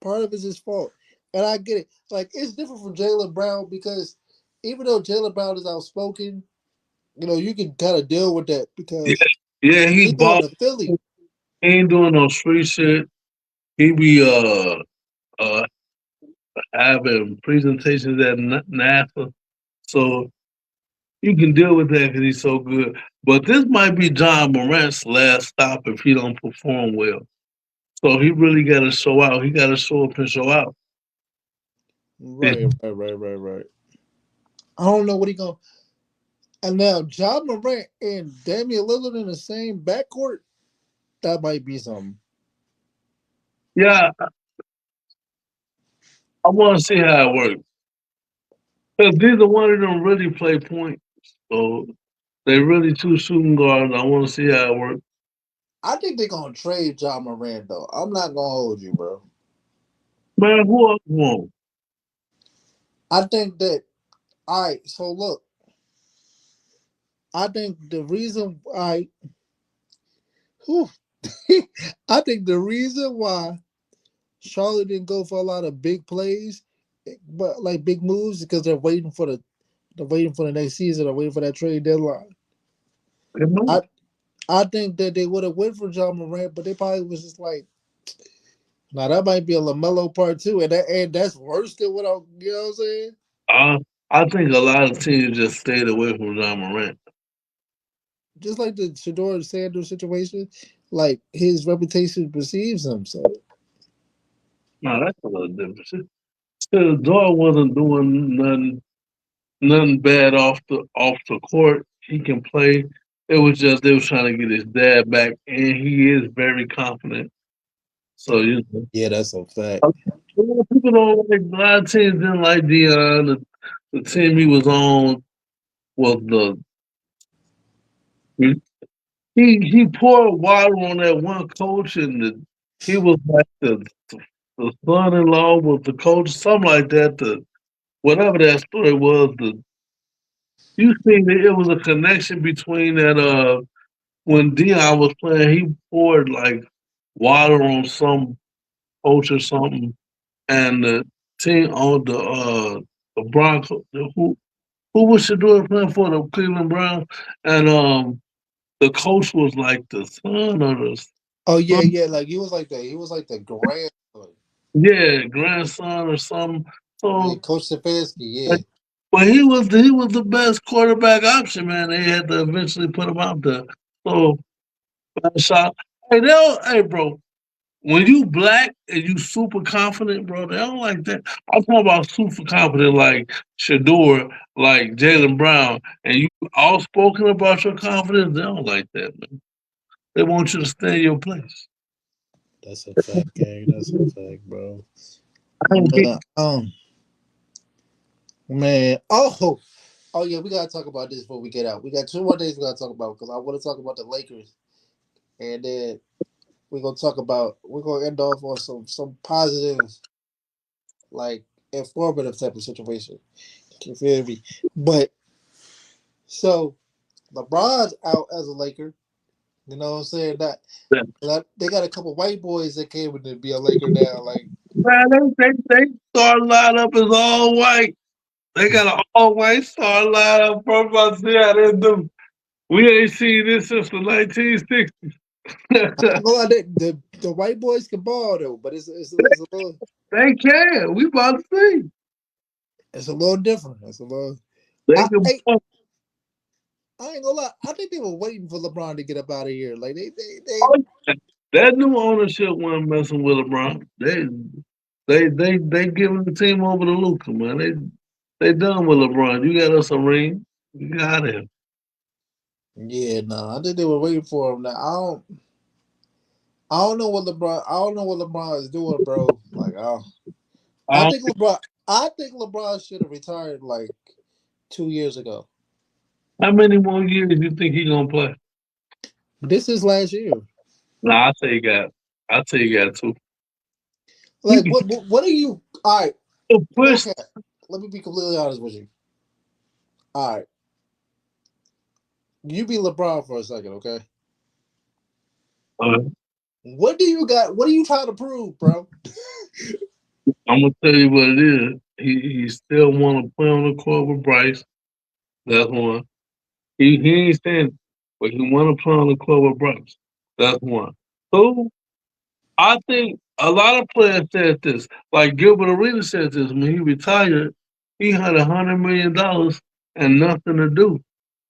S2: part of it's his fault. And I get it. Like it's different from Jalen Brown because even though Jalen Brown is outspoken, you can kind of deal with that
S1: yeah,
S2: because
S1: yeah, he
S2: he going
S1: bought.
S2: to Philly.
S1: He ain't doing no street shit. He be uh having presentations at NASA, so you can deal with that because he's so good. But this might be John Morant's last stop if he don't perform well. So he really got to show out. He got to show up and show out. Yeah,
S2: Right, right, right, right, right. I don't know what he going. And now John Morant and Damian Lillard in the same backcourt. That might be something.
S1: yeah. I want to see how it works because neither one of them really play point. So They really two shooting guards. I want to see how it works.
S2: I think they're gonna trade John Moran though. I'm not gonna hold you, bro.
S1: Man, who else won?
S2: I think that all right. So look, I think the reason I, whew, I think the reason why Charlotte didn't go for a lot of big plays, but like big moves, because they're waiting for the next season. They're waiting for that trade deadline.
S1: You know?
S2: I I think that they would have went for John Morant, but they probably was just like, now that might be a Lamelo part two, and that's worse than what I, you know what I'm saying?
S1: I I think a lot of teams just stayed away from John Morant.
S2: Just like the Shador Sanders situation, like his reputation perceives him. So
S1: No, that's a little different. The dog wasn't doing nothing bad off the court. He can play. It was just they was trying to get his dad back, and he is very confident. So you know,
S2: yeah, that's a fact.
S1: a lot of people don't like. A lot of teams didn't like Dion. The team he was on was the he poured water on that one coach, and he was like the son-in-law with the coach, something like that. The whatever that story was, you think that it was a connection between that when Dion was playing, he poured like water on some coach or something, and the team on the Broncos, who was Shador playing for the Cleveland Browns, and the coach was like the son or the
S2: Oh yeah,
S1: son,
S2: yeah, like he was like the grandson.
S1: yeah, grandson or something.
S2: Yeah,
S1: So,
S2: Coach Stefanski.
S1: like,
S2: Yeah,
S1: but he was the best quarterback option, man. They had to eventually put him out there. So shot. Hey, bro. When you black and you super confident, bro, they don't like that. I'm talking about super confident, like Shador, like Jalen Brown, and you outspoken about your confidence. They don't like that, man. They want you to stay in your place.
S2: that's a fact, gang. That's a fact, bro.
S1: I ain't get-
S2: Man. Oh yeah, we gotta talk about this before we get out. We got 2 more days we gotta talk about because I want to talk about the Lakers, and then we're gonna end off on some positive, like informative type of situation. You feel me? But so LeBron's out as a Laker. You know what I'm saying?
S1: that.
S2: That they got a couple white boys that came in to be a Laker now. Like,
S1: Man, they start lineup is all white. They got an all white star lineup. Bro, about to see how they do. We ain't seen this since the 1960s.
S2: I ain't gonna lie, the white boys can ball though, but
S1: They can. We about to see.
S2: it's a little different. It's a little.
S1: They
S2: I,
S1: can.
S2: I I ain't gonna lie. I think they were waiting for LeBron to get up out of here. Like they.
S1: That new ownership wasn't messing with LeBron. They giving the team over to Luca, man. They done with LeBron. You got us a ring. You got him.
S2: Yeah, no, I think they were waiting for him. Now I don't know what LeBron. I don't know what LeBron is doing, bro. Like, I
S1: Um,
S2: think LeBron. I think LeBron should have retired like 2 years ago.
S1: how many more years you think he gonna play?
S2: This is last year.
S1: Nah, I say he got. I say he got two. He
S2: Like,
S1: can
S2: what are you? All right,
S1: still push.
S2: okay. Let me be completely honest with you. All right, you be LeBron for a second, okay?
S1: Uh,
S2: What do you got? What are you trying to prove, bro?
S1: I'm gonna tell you what it is. He still want to play on the court with Bryce. That's one. He ain't saying, but he want to play on the court with Bryce. That's one. Two. I think a lot of players said this. Like Gilbert Arenas said this when he retired. He had $100 million and nothing to do.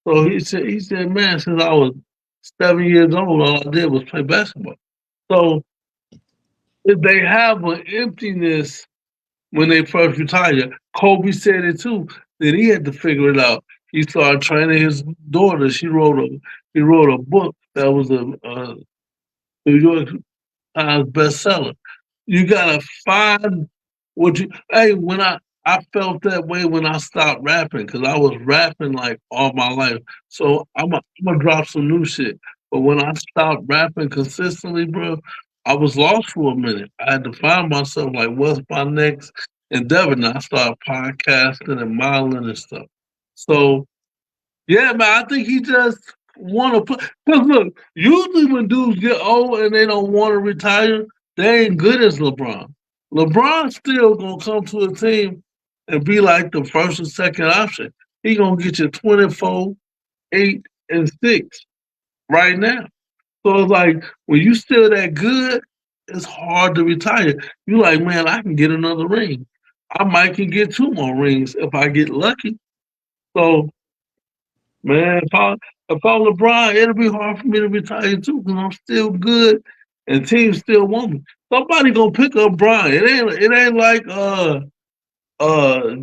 S1: So he said, man, since I was 7 years old, all I did was play basketball. So if they have an emptiness when they first retired, Kobe said it too. Then he had to figure it out. He started training his daughter. He wrote a book that was a New York Times bestseller. You gotta find what you. Hey, when I felt that way when I stopped rapping because I was rapping like all my life. So I'm gonna drop some new shit. But when I stopped rapping consistently, bro, I was lost for a minute. I had to find myself like, what's my next endeavor? And I started podcasting and modeling and stuff. So yeah, man, I think he just want to put. Cause look, usually when dudes get old and they don't want to retire, they ain't good as LeBron. LeBron still gonna come to a team and be like the first or second option. He gonna get you 24, 8, and 6 right now. So it's like when you still that good, it's hard to retire. You like, man, I can get another ring. I might can get 2 more rings if I get lucky. So man, if I'm LeBron, it'll be hard for me to retire too because I'm still good and teams still want me. Somebody gonna pick up Brian. It ain't like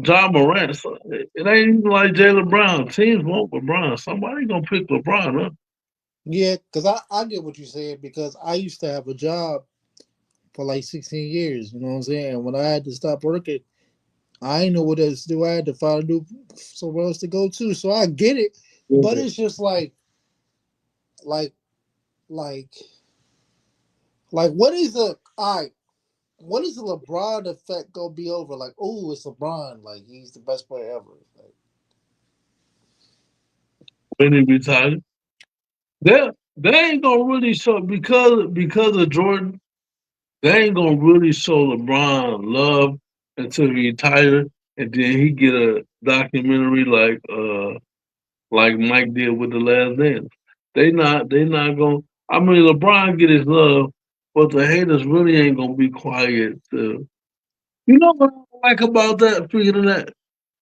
S1: John Morant. It ain't even like Jalen Brown. Teams want LeBron. Somebody gonna pick LeBron up.
S2: Yeah, because I get what you're saying because I used to have a job for like 16 years. You know what I'm saying? When I had to stop working, I ain't know what else to do. I had to find a new somewhere else to go to. So I get it, but
S1: Yeah.
S2: it's just like, like, what is the all right? What is the LeBron effect gonna be over? Like, oh, it's LeBron. Like, he's the best player ever. Like,
S1: When he retired, they ain't gonna really show because of Jordan. They ain't gonna really show LeBron love until he retire, and then he get a documentary like Mike did with the Last Dance. They not gonna. I mean, LeBron get his love, but the haters really ain't gonna be quiet. You know what I like about that? Speaking of that,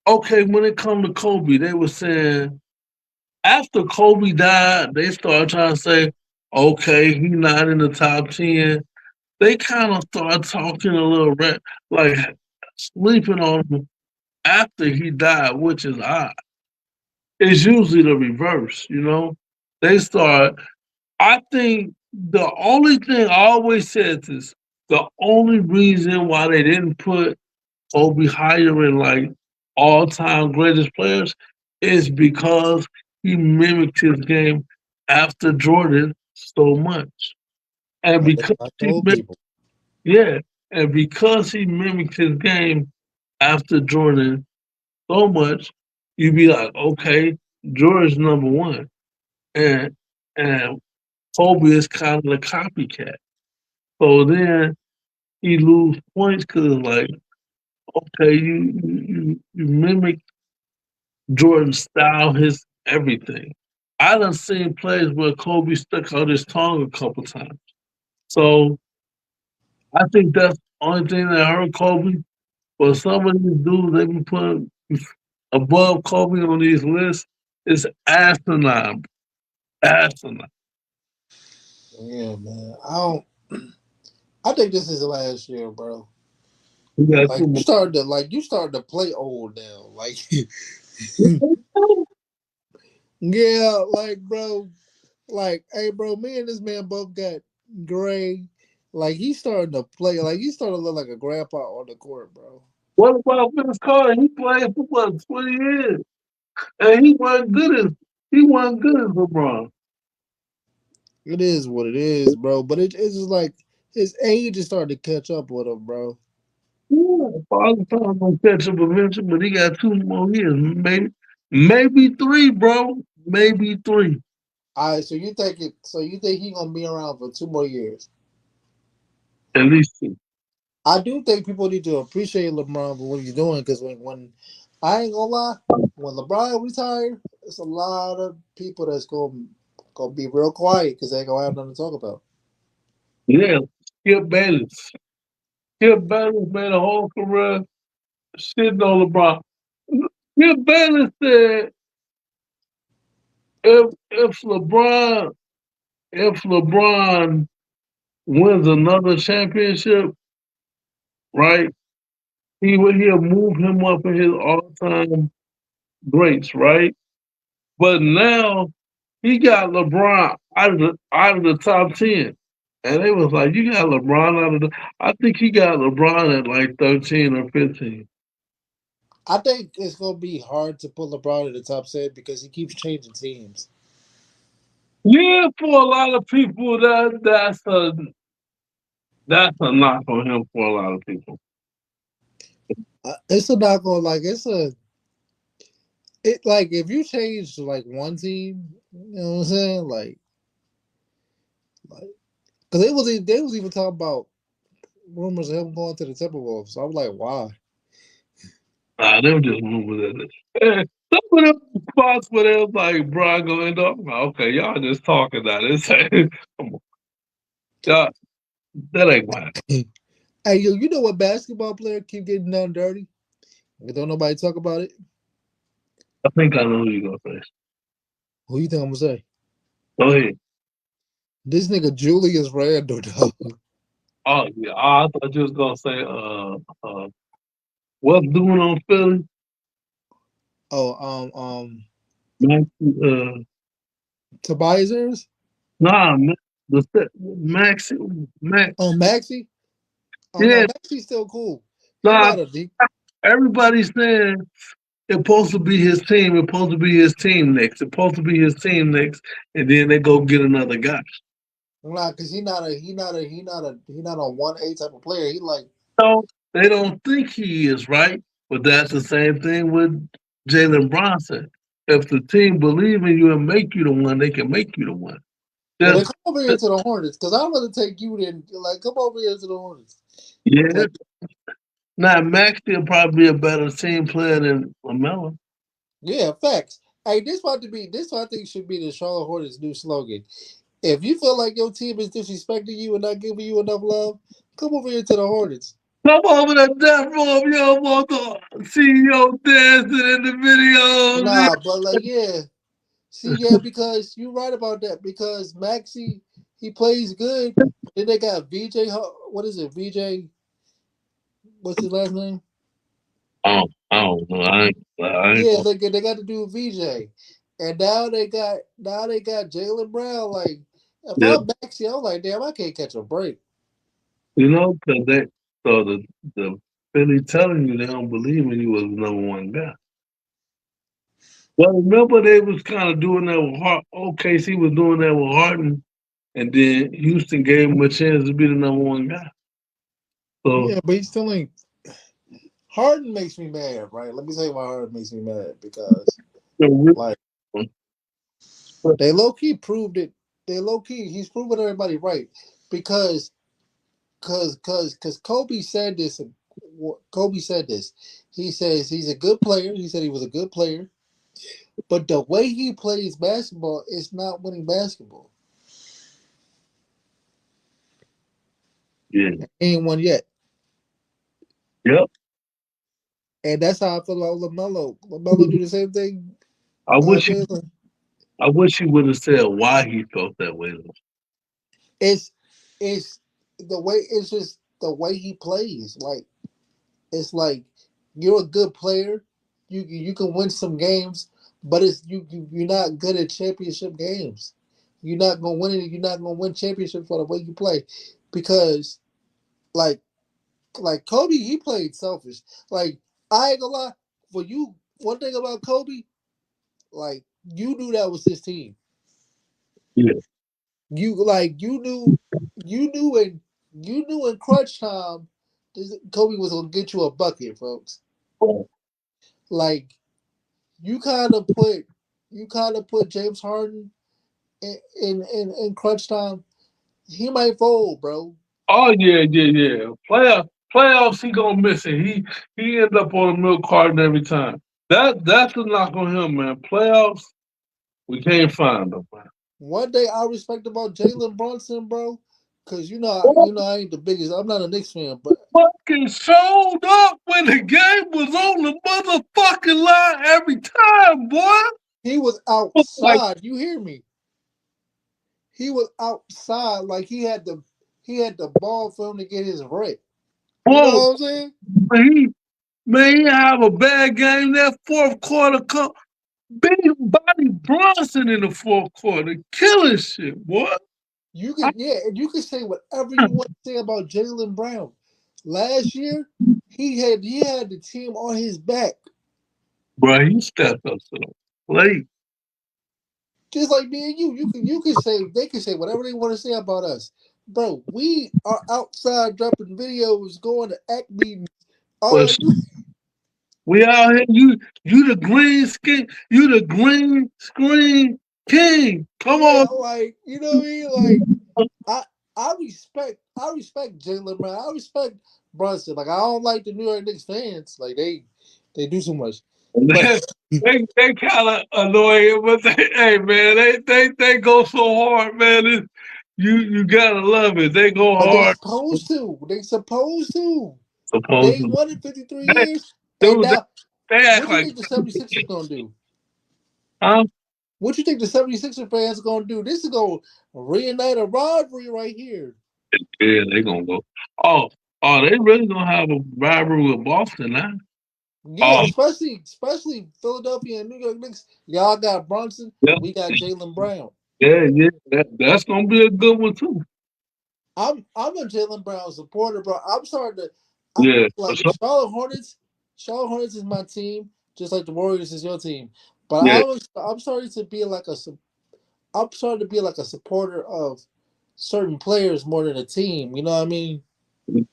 S1: okay, when it come to Kobe, they were saying after Kobe died, they started trying to say, okay, he not in the top 10. They kind of started talking a little like sleeping on him after he died, which is odd. It's usually the reverse, you know. They start. I think the only thing I always said is the only reason why they didn't put Kobe higher in like all-time greatest players is because he mimicked his game after Jordan so much, and because
S2: I
S1: he
S2: told people.
S1: yeah, and because he mimicked his game after Jordan so much, you be like, okay, Jordan's number one, and and Kobe is kind of the copycat. So then he lose points because like, okay, you mimic Jordan's style, his everything. I done seen plays where Kobe stuck out his tongue a couple times. So I think that's the only thing that hurt Kobe. But some of these dudes they be putting above Kobe on these lists is asinine. Asinine.
S2: Yeah, man. I don't. I think this is the last year, bro.
S1: We got
S2: Like
S1: two
S2: you
S1: more.
S2: started to play old now. Like yeah, like bro, like hey bro, me and this man both got gray. Like he's starting to play. Like he's starting to look like a grandpa on the court, bro.
S1: What about Vince Carter? He played for what 20 years, and he wasn't good as LeBron.
S2: It is what it is, bro. But it's just like his age is starting to catch up with him, bro.
S1: Yeah, Father Time gonna catch up eventually, but he got 2 more years, maybe three, bro, maybe three,
S2: All right, so you think it? So you think he gonna be around for 2 more years?
S1: at least two.
S2: I do think people need to appreciate LeBron for what he's doing because when I ain't gonna lie, when LeBron retire, it's a lot of people that's gonna be real quiet because they ain't gonna have nothing to talk about.
S1: Yeah, Skip Bayless. Skip Bayless made a whole career sitting on LeBron. Skip Bayless said if LeBron wins another championship, right, he'll move him up in his all time greats, right? But now he got LeBron out of the top 10. And they was like, you got LeBron out of the I think he got LeBron at like 13 or 15.
S2: I think it's gonna be hard to put LeBron in the top set because he keeps changing teams.
S1: Yeah, for a lot of people, that's a knock on him for a lot of people.
S2: It's a not gonna like it's a it like if you change like one team, you know what I'm saying? Like because they was even talking about rumors of him going to the Timberwolves. So I was like, why?
S1: Nah, them just moving it. Some of them spots where they was like, Brian gonna end up. Okay, y'all just talking now. This ain't, come on, y'all, that ain't gonna happen.
S2: Hey, yo, you know what basketball player keep getting done dirty? Don't nobody talk about it.
S1: I think I know who you gonna say.
S2: Who you think I'm gonna say?
S1: Go ahead.
S2: This nigga Julius Randle, dog.
S1: Oh yeah, I thought you was gonna say what's doing on Philly?
S2: Oh,
S1: Maxi,
S2: Tobias Harris.
S1: nah, Maxi, Max.
S2: Oh, Maxie. Oh no,
S1: Yeah,
S2: Maxie's still cool. He
S1: nah.
S2: not a deep.
S1: Everybody's saying it's supposed to be his team. It's supposed to be his team next. It's supposed to be his team next, and then they go get another guy.
S2: Nah, cause he not a 1A type of player. He like
S1: So they don't think he is right, but that's the same thing with Jalen Bronson. If the team believe in you and make you the one, they can make you the one.
S2: well, they
S1: Just
S2: come over here to the Hornets because I'd rather take you than like come over here to the Hornets.
S1: yeah.
S2: Like
S1: Now Max will probably be a better team player than Lamelo.
S2: yeah, facts. Hey, this what I think should be the Charlotte Hornets' new slogan. If you feel like your team is disrespecting you and not giving you enough love, come over here to the Hornets.
S1: Come over to death row if you don't want the CEO dancing in the videos.
S2: Nah, but like yeah, see yeah, because you're right about that because Maxi he plays good. Then they got VJ. What is it? VJ. What's his last name?
S1: I don't know. I ain't
S2: Yeah,
S1: gonna.
S2: they got to do VJ, and now they got Jalen Brown. Like if
S1: Yeah,
S2: I'm Maxi, I'm like damn, I can't catch a break.
S1: you know, because so the Philly telling you they don't believe in you as the number one guy. Well, remember they was kind of doing that with Hart. OKC was doing that with Harden, and then Houston gave him a chance to be the number one guy. So
S2: Yeah, but he still ain't. Harden makes me mad, right? Let me tell you why Harden makes me mad because
S1: the real
S2: like
S1: one,
S2: they low key proved it. They low key he's proven everybody right because because Kobe said this. Kobe said this. He says he's a good player. He said he was a good player, but the way he plays basketball is not winning basketball.
S1: yeah,
S2: Ain't won yet.
S1: yep.
S2: And that's how I feel about Lamelo. Lamelo do the same thing.
S1: I wish he,
S2: Jalen.
S1: I wish he would have said why he felt that way.
S2: It's it's the way it's just the way he plays. Like it's like you're a good player. You can win some games, but you're not good at championship games. You're not gonna win it. You're not gonna win championships for the way you play, because like like Kobe, he played selfish. Like I ain't gonna lie, for you, one thing about Kobe, like you knew that was his team.
S1: Yeah.
S2: You knew in crunch time, Kobe was gonna get you a bucket, folks. Like you kind of put James Harden in crunch time. He might fold, bro.
S1: Oh yeah, yeah, yeah. Playoffs, he gonna miss it. He end up on a milk carton every time. That's the knock on him, man. Playoffs, we can't find him, man.
S2: One day I respect about Jalen Brunson, bro, because I ain't the biggest. I'm not a Knicks fan, but
S1: Fucking showed up when the game was on the motherfucking line every time, boy.
S2: he was
S1: Like,
S2: outside. You hear me? He was outside, like he had the ball for him to get his break. You know
S1: boy,
S2: what I'm saying?
S1: he man, he have a bad game that fourth quarter. Big body Bronson in the fourth quarter, killing shit, boy.
S2: And you can say whatever you want to say about Jalen Brown. Last year, he had the team on his back.
S1: bro, he stepped up to the plate.
S2: Just like me and you can say they can say whatever they want to say about us, bro. We are outside dropping videos, going to act meetings.
S1: But
S2: All you,
S1: we out here. You the green skin. You the green screen king. Come
S2: yeah,
S1: on.
S2: like you know what I mean. Like I I respect Jalen Brown. I respect Brunson. Like I don't like the New York Knicks fans. Like they do too much. But
S1: They kind of annoying, but hey man, they go so hard, man. You gotta love it. They go
S2: but they
S1: hard.
S2: supposed to. They supposed to. They
S1: Supposedly,
S2: won in 53
S1: they,
S2: years. And
S1: dude,
S2: now,
S1: they act
S2: what you
S1: like,
S2: think the 76ers gonna do?
S1: huh?
S2: What you think the 76ers fans gonna do? This is gonna reunite a rivalry right here.
S1: Yeah, they gonna go. Oh, they really gonna have a rivalry with Boston now.
S2: Yeah,
S1: Oh,
S2: especially Philadelphia and New York Knicks. Y'all got Brunson.
S1: yeah,
S2: We got Jalen Brown.
S1: yeah. That's gonna be a good one too.
S2: I'm a Jalen Brown supporter, bro. I'm starting to
S1: Yeah, for
S2: like
S1: sure.
S2: Charlotte Hornets. Charlotte Hornets is my team, just like the Warriors is your team. But
S1: Yeah,
S2: I'm starting to be like I'm starting to be like a supporter of certain players more than a team. You know what I mean?
S1: yeah.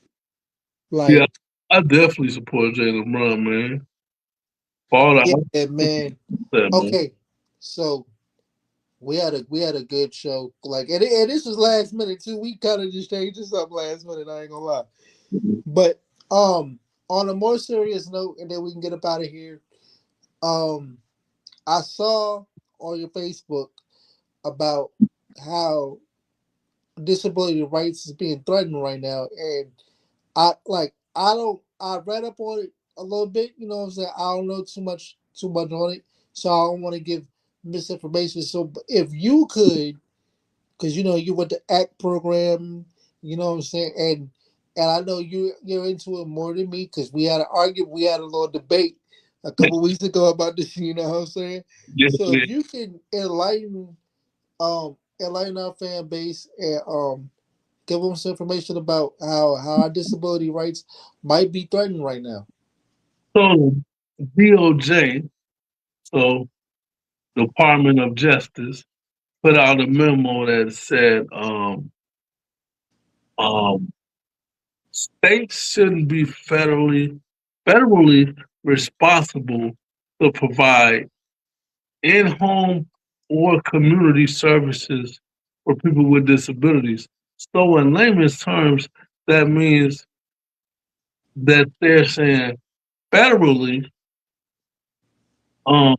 S2: Like,
S1: I definitely support Jalen Brown, man. All
S2: yeah,
S1: the
S2: man.
S1: that man.
S2: Okay, so we had a good show. Like, and this was last minute too. We kind of just changed this up last minute. I ain't gonna lie. But on a more serious note, and then we can get up out of here. Um, I saw on your Facebook about how disability rights is being threatened right now, and I read up on it a little bit. You know what I'm saying? I don't know too much on it, so I don't want to give misinformation. So if you could, because you went to ACT program, you know what I'm saying, and I know you're into it more than me because we had a little debate a couple weeks ago about this. You know what I'm saying?
S1: Yeah,
S2: So
S1: yeah.
S2: if you can enlighten our fan base and give them some information about how our disability rights might be threatened right now.
S1: So DOJ, so Department of Justice, put out a memo that said um states shouldn't be federally responsible to provide in-home or community services for people with disabilities. So in layman's terms, that means that they're saying federally, um,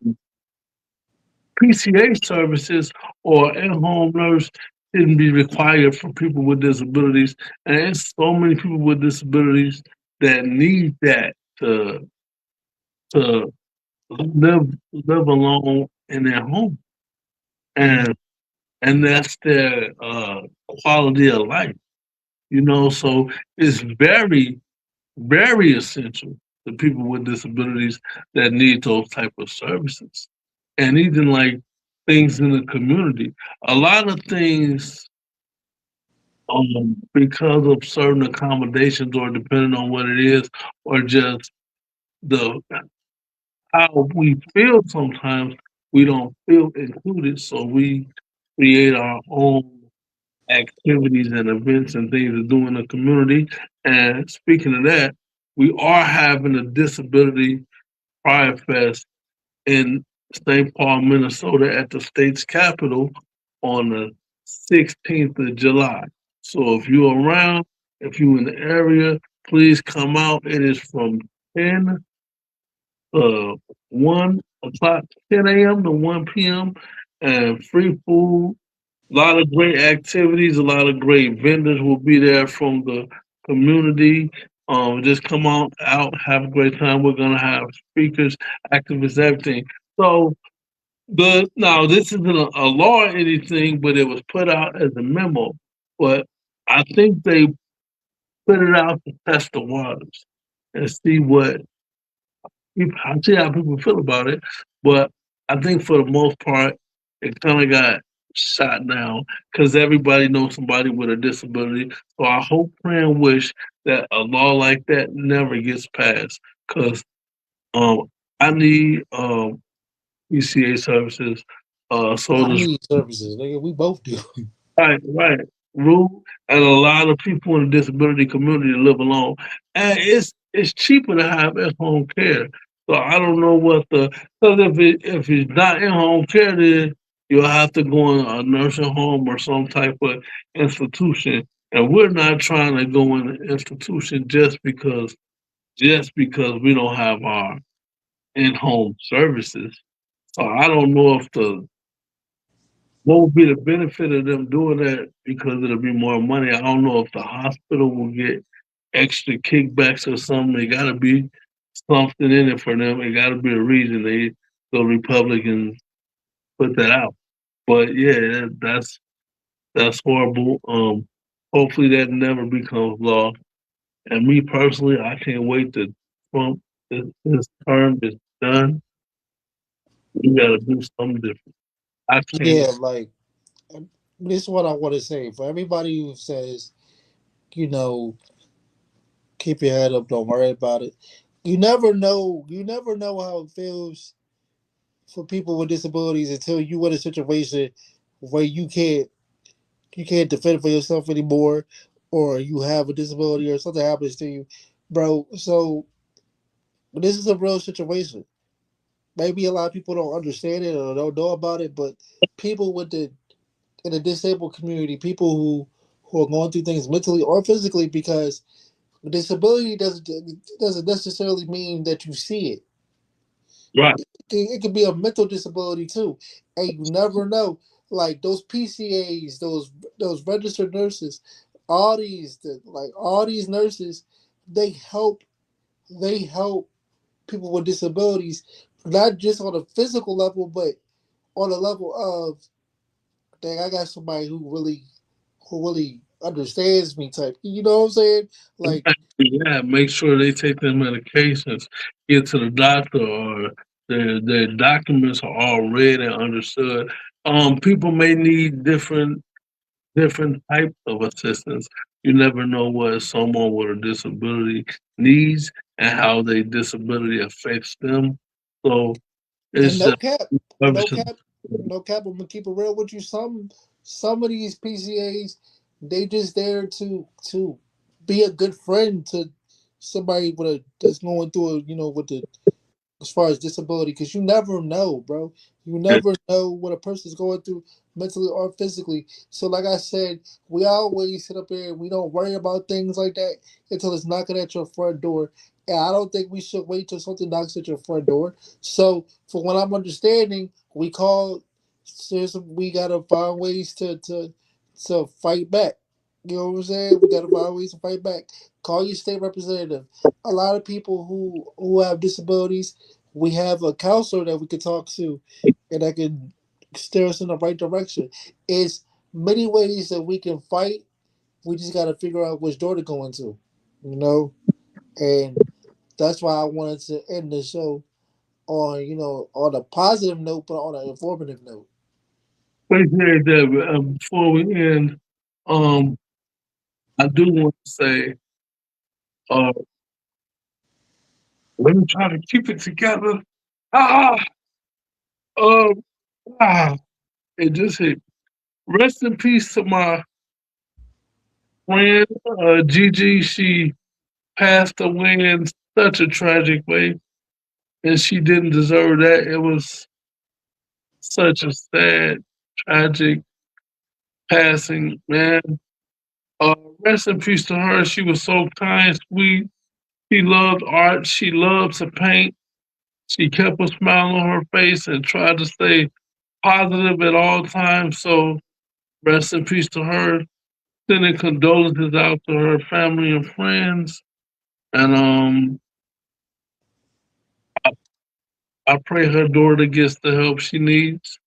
S1: PCA services or in-home nurse shouldn't be required for people with disabilities. And it's so many people with disabilities that need that to live alone in their home. And that's their quality of life. So it's very, very essential to people with disabilities that need those type of services. And even like things in the community. A lot of things because of certain accommodations or depending on what it is, or just the how we feel sometimes we don't feel included. So we create our own activities and events and things to do in the community. And speaking of that, we are having a disability pride fest in St. Paul, Minnesota at the state's capital on the 16th of July. So if you're around, if you're in the area, please come out. It is from 10 uh 1 o'clock, 10 a.m. to 1 p.m. and free food. A lot of great activities, a lot of great vendors will be there from the community. Just come out, have a great time. We're gonna have speakers, activists, everything. So now this isn't a law or anything, but it was put out as a memo. But I think they put it out to test the waters and see what I see how people feel about it, but I think for the most part, it kind of got shot down because everybody knows somebody with a disability. So I hope, pray, and wish that a law like that never gets passed because I need PCA services. So
S2: I
S1: does
S2: need services, nigga. We both do.
S1: right, rule, and a lot of people in the disability community live alone, and it's cheaper to have at home care. So I don't know what the because if it's not in home care, then you'll have to go in a nursing home or some type of institution. And we're not trying to go in an institution just because we don't have our in home services. So I don't know if the what would be the benefit of them doing that because it'll be more money? I don't know if the hospital will get extra kickbacks or something. It gotta be something in it for them. It gotta be a reason the Republicans put that out. But yeah, that's horrible. Hopefully that never becomes law. And me personally, I can't wait to Trump his term is done. We gotta do something different. I can't
S2: Yeah, like this is what I want to say for everybody who says, you know, keep your head up, don't worry about it. You never know. You never know how it feels for people with disabilities until you in a situation where you can't defend for yourself anymore, or you have a disability or something happens to you, bro. So this is a real situation. Maybe a lot of people don't understand it or don't know about it, but people with the in the disabled community, people who are going through things mentally or physically, because disability doesn't necessarily mean that you see it.
S1: right.
S2: It could be a mental disability too, and you never know. Like those PCAs, those registered nurses, all these nurses, they help they help people with disabilities, not just on a physical level, but on a level of, dang, I got somebody who really understands me type. You know what I'm saying? Like,
S1: Yeah, make sure they take their medications, get to the doctor, or their documents are all read and understood. People may need different types of assistance. You never know what someone with a disability needs and how their disability affects them. So
S2: and
S1: it's just
S2: no
S1: services.
S2: cap, no cap. I'm gonna keep it real with you. Some of these PCAs, they just there to be a good friend to somebody that's going through with the as far as disability, because you never know, bro. You never know what a person's going through mentally or physically. So, like I said, we always sit up here and we don't worry about things like that until it's knocking at your front door. And I don't think we should wait till something knocks at your front door. So, for what I'm understanding, we call. We gotta find ways to fight back. You know what I'm saying? We gotta find ways to fight back. Call your state representative. A lot of people who have disabilities, we have a counselor that we could talk to and that can steer us in the right direction. It's many ways that we can fight. We just got to figure out which door to go into, you know? And that's why I wanted to end the show on, on a positive note, but on an informative note.
S1: Appreciate that. But, before we end, um, I do want to say, uh, let me try to keep it together. Ah, um, ah, it just hit. Rest in peace to my friend Gigi. She passed away in such a tragic way, and she didn't deserve that. It was such a sad, tragic passing, man. Rest in peace to her. She was so kind, sweet. She loved art. She loved to paint. She kept a smile on her face and tried to stay positive at all times. So rest in peace to her. Sending condolences out to her family and friends. And I pray her daughter gets the help she needs.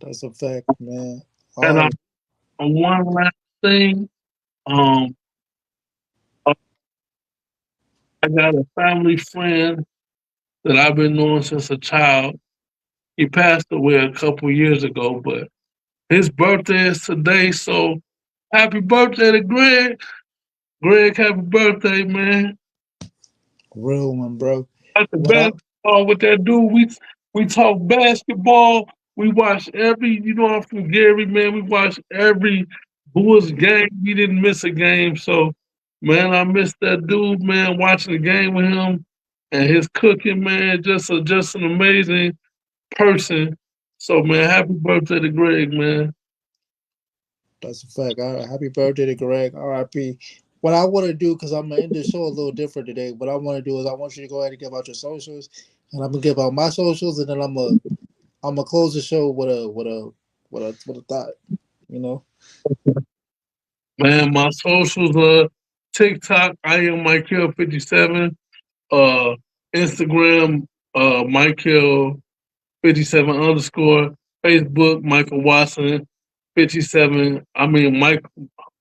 S2: That's a fact, man.
S1: And
S2: All
S1: one last thing, um, I got a family friend that I've been knowing since a child. He passed away a couple years ago, but his birthday is today. So happy birthday to Greg. Greg, happy birthday, man.
S2: real one, bro.
S1: That's the
S2: What I
S1: best. basketball with that dude. We talk basketball. We watch every, you know, I'm from Gary, man. We watch every Bulls game. We didn't miss a game. So, man, I missed that dude, man. Watching the game with him and his cooking, man. Just an amazing person. So, man, happy birthday to Greg, man.
S2: That's a fact. All right, happy birthday to Greg. R.I.P. What I want to do, because I'm gonna end the show a little different today. What I want to do is I want you to go ahead and give out your socials, and I'm gonna give out my socials, and then I'm gonna close the show with a thought. You know.
S1: Man, my socials TikTok, I am Michael57. Instagram, Michael 57 underscore. Facebook, Michael Watson 57. I mean,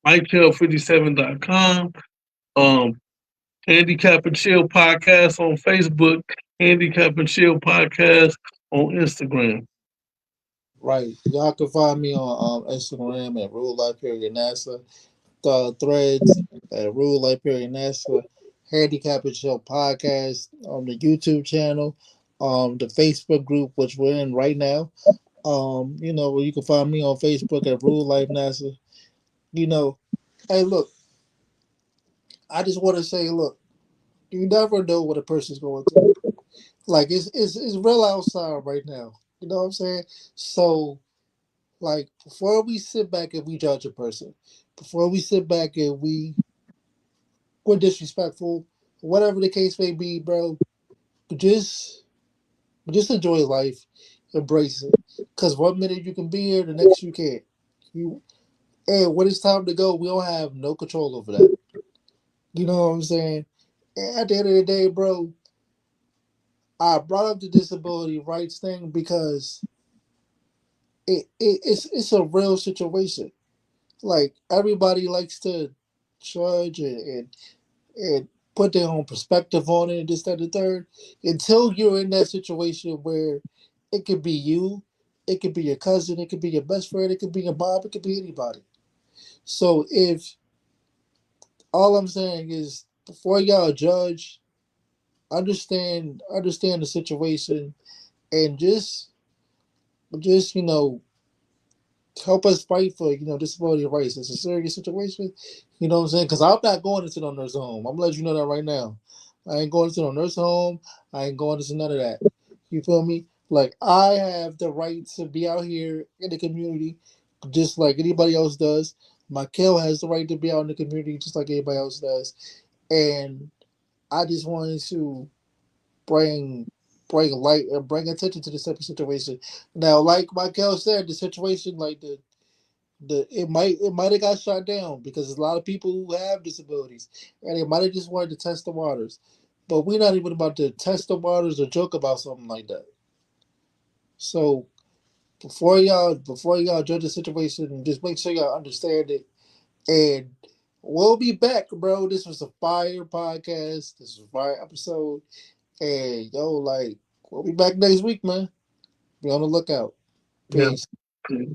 S1: Michael57.com. Um, Handicap and Chill Podcast on Facebook, Handicap and Chill Podcast on Instagram.
S2: Right. Y'all can find me on Instagram at Rule Life Period NASA, Threads at Rule Life Period NASA, Handicap and Show Podcast on the YouTube channel, the Facebook group which we're in right now. You can find me on Facebook at Rule Life NASA. You know, hey, look, I just want to say, look, you never know what a person's going through. Like it's real outside right now. You know what I'm saying? So like before we sit back and we judge a person, before we sit back and we're disrespectful, whatever the case may be, bro, just just enjoy life, embrace it. Cause one minute you can be here, the next you can't. You and when it's time to go, we don't have no control over that. You know what I'm saying? And at the end of the day, bro, I brought up the disability rights thing because it's a real situation. Like everybody likes to judge and put their own perspective on it and this, that, and the third. Until you're in that situation where it could be you, it could be your cousin, it could be your best friend, it could be your mom, it could be anybody. So if all I'm saying is before y'all judge, understand the situation and just help us fight for disability rights. It's a serious situation. You know what I'm saying? Because I'm not going into no nursing home. I'm gonna let you know that right now. I ain't going into no nursing home. I ain't going into none of that. You feel me? Like I have the right to be out here in the community, just like anybody else does. Michael has the right to be out in the community, just like anybody else does. And I just wanted to bring bring light and bring attention to this type of situation. Now, like Michael said, the situation like it might have got shot down because there's a lot of people who have disabilities and they might have just wanted to test the waters. But we're not even about to test the waters or joke about something like that. So before y'all judge the situation, just make sure y'all understand it. And we'll be back, bro. This was a fire podcast. This was a fire episode. And yo, like, we'll be back next week, man. Be on the lookout.
S1: Yeah.
S2: Peace.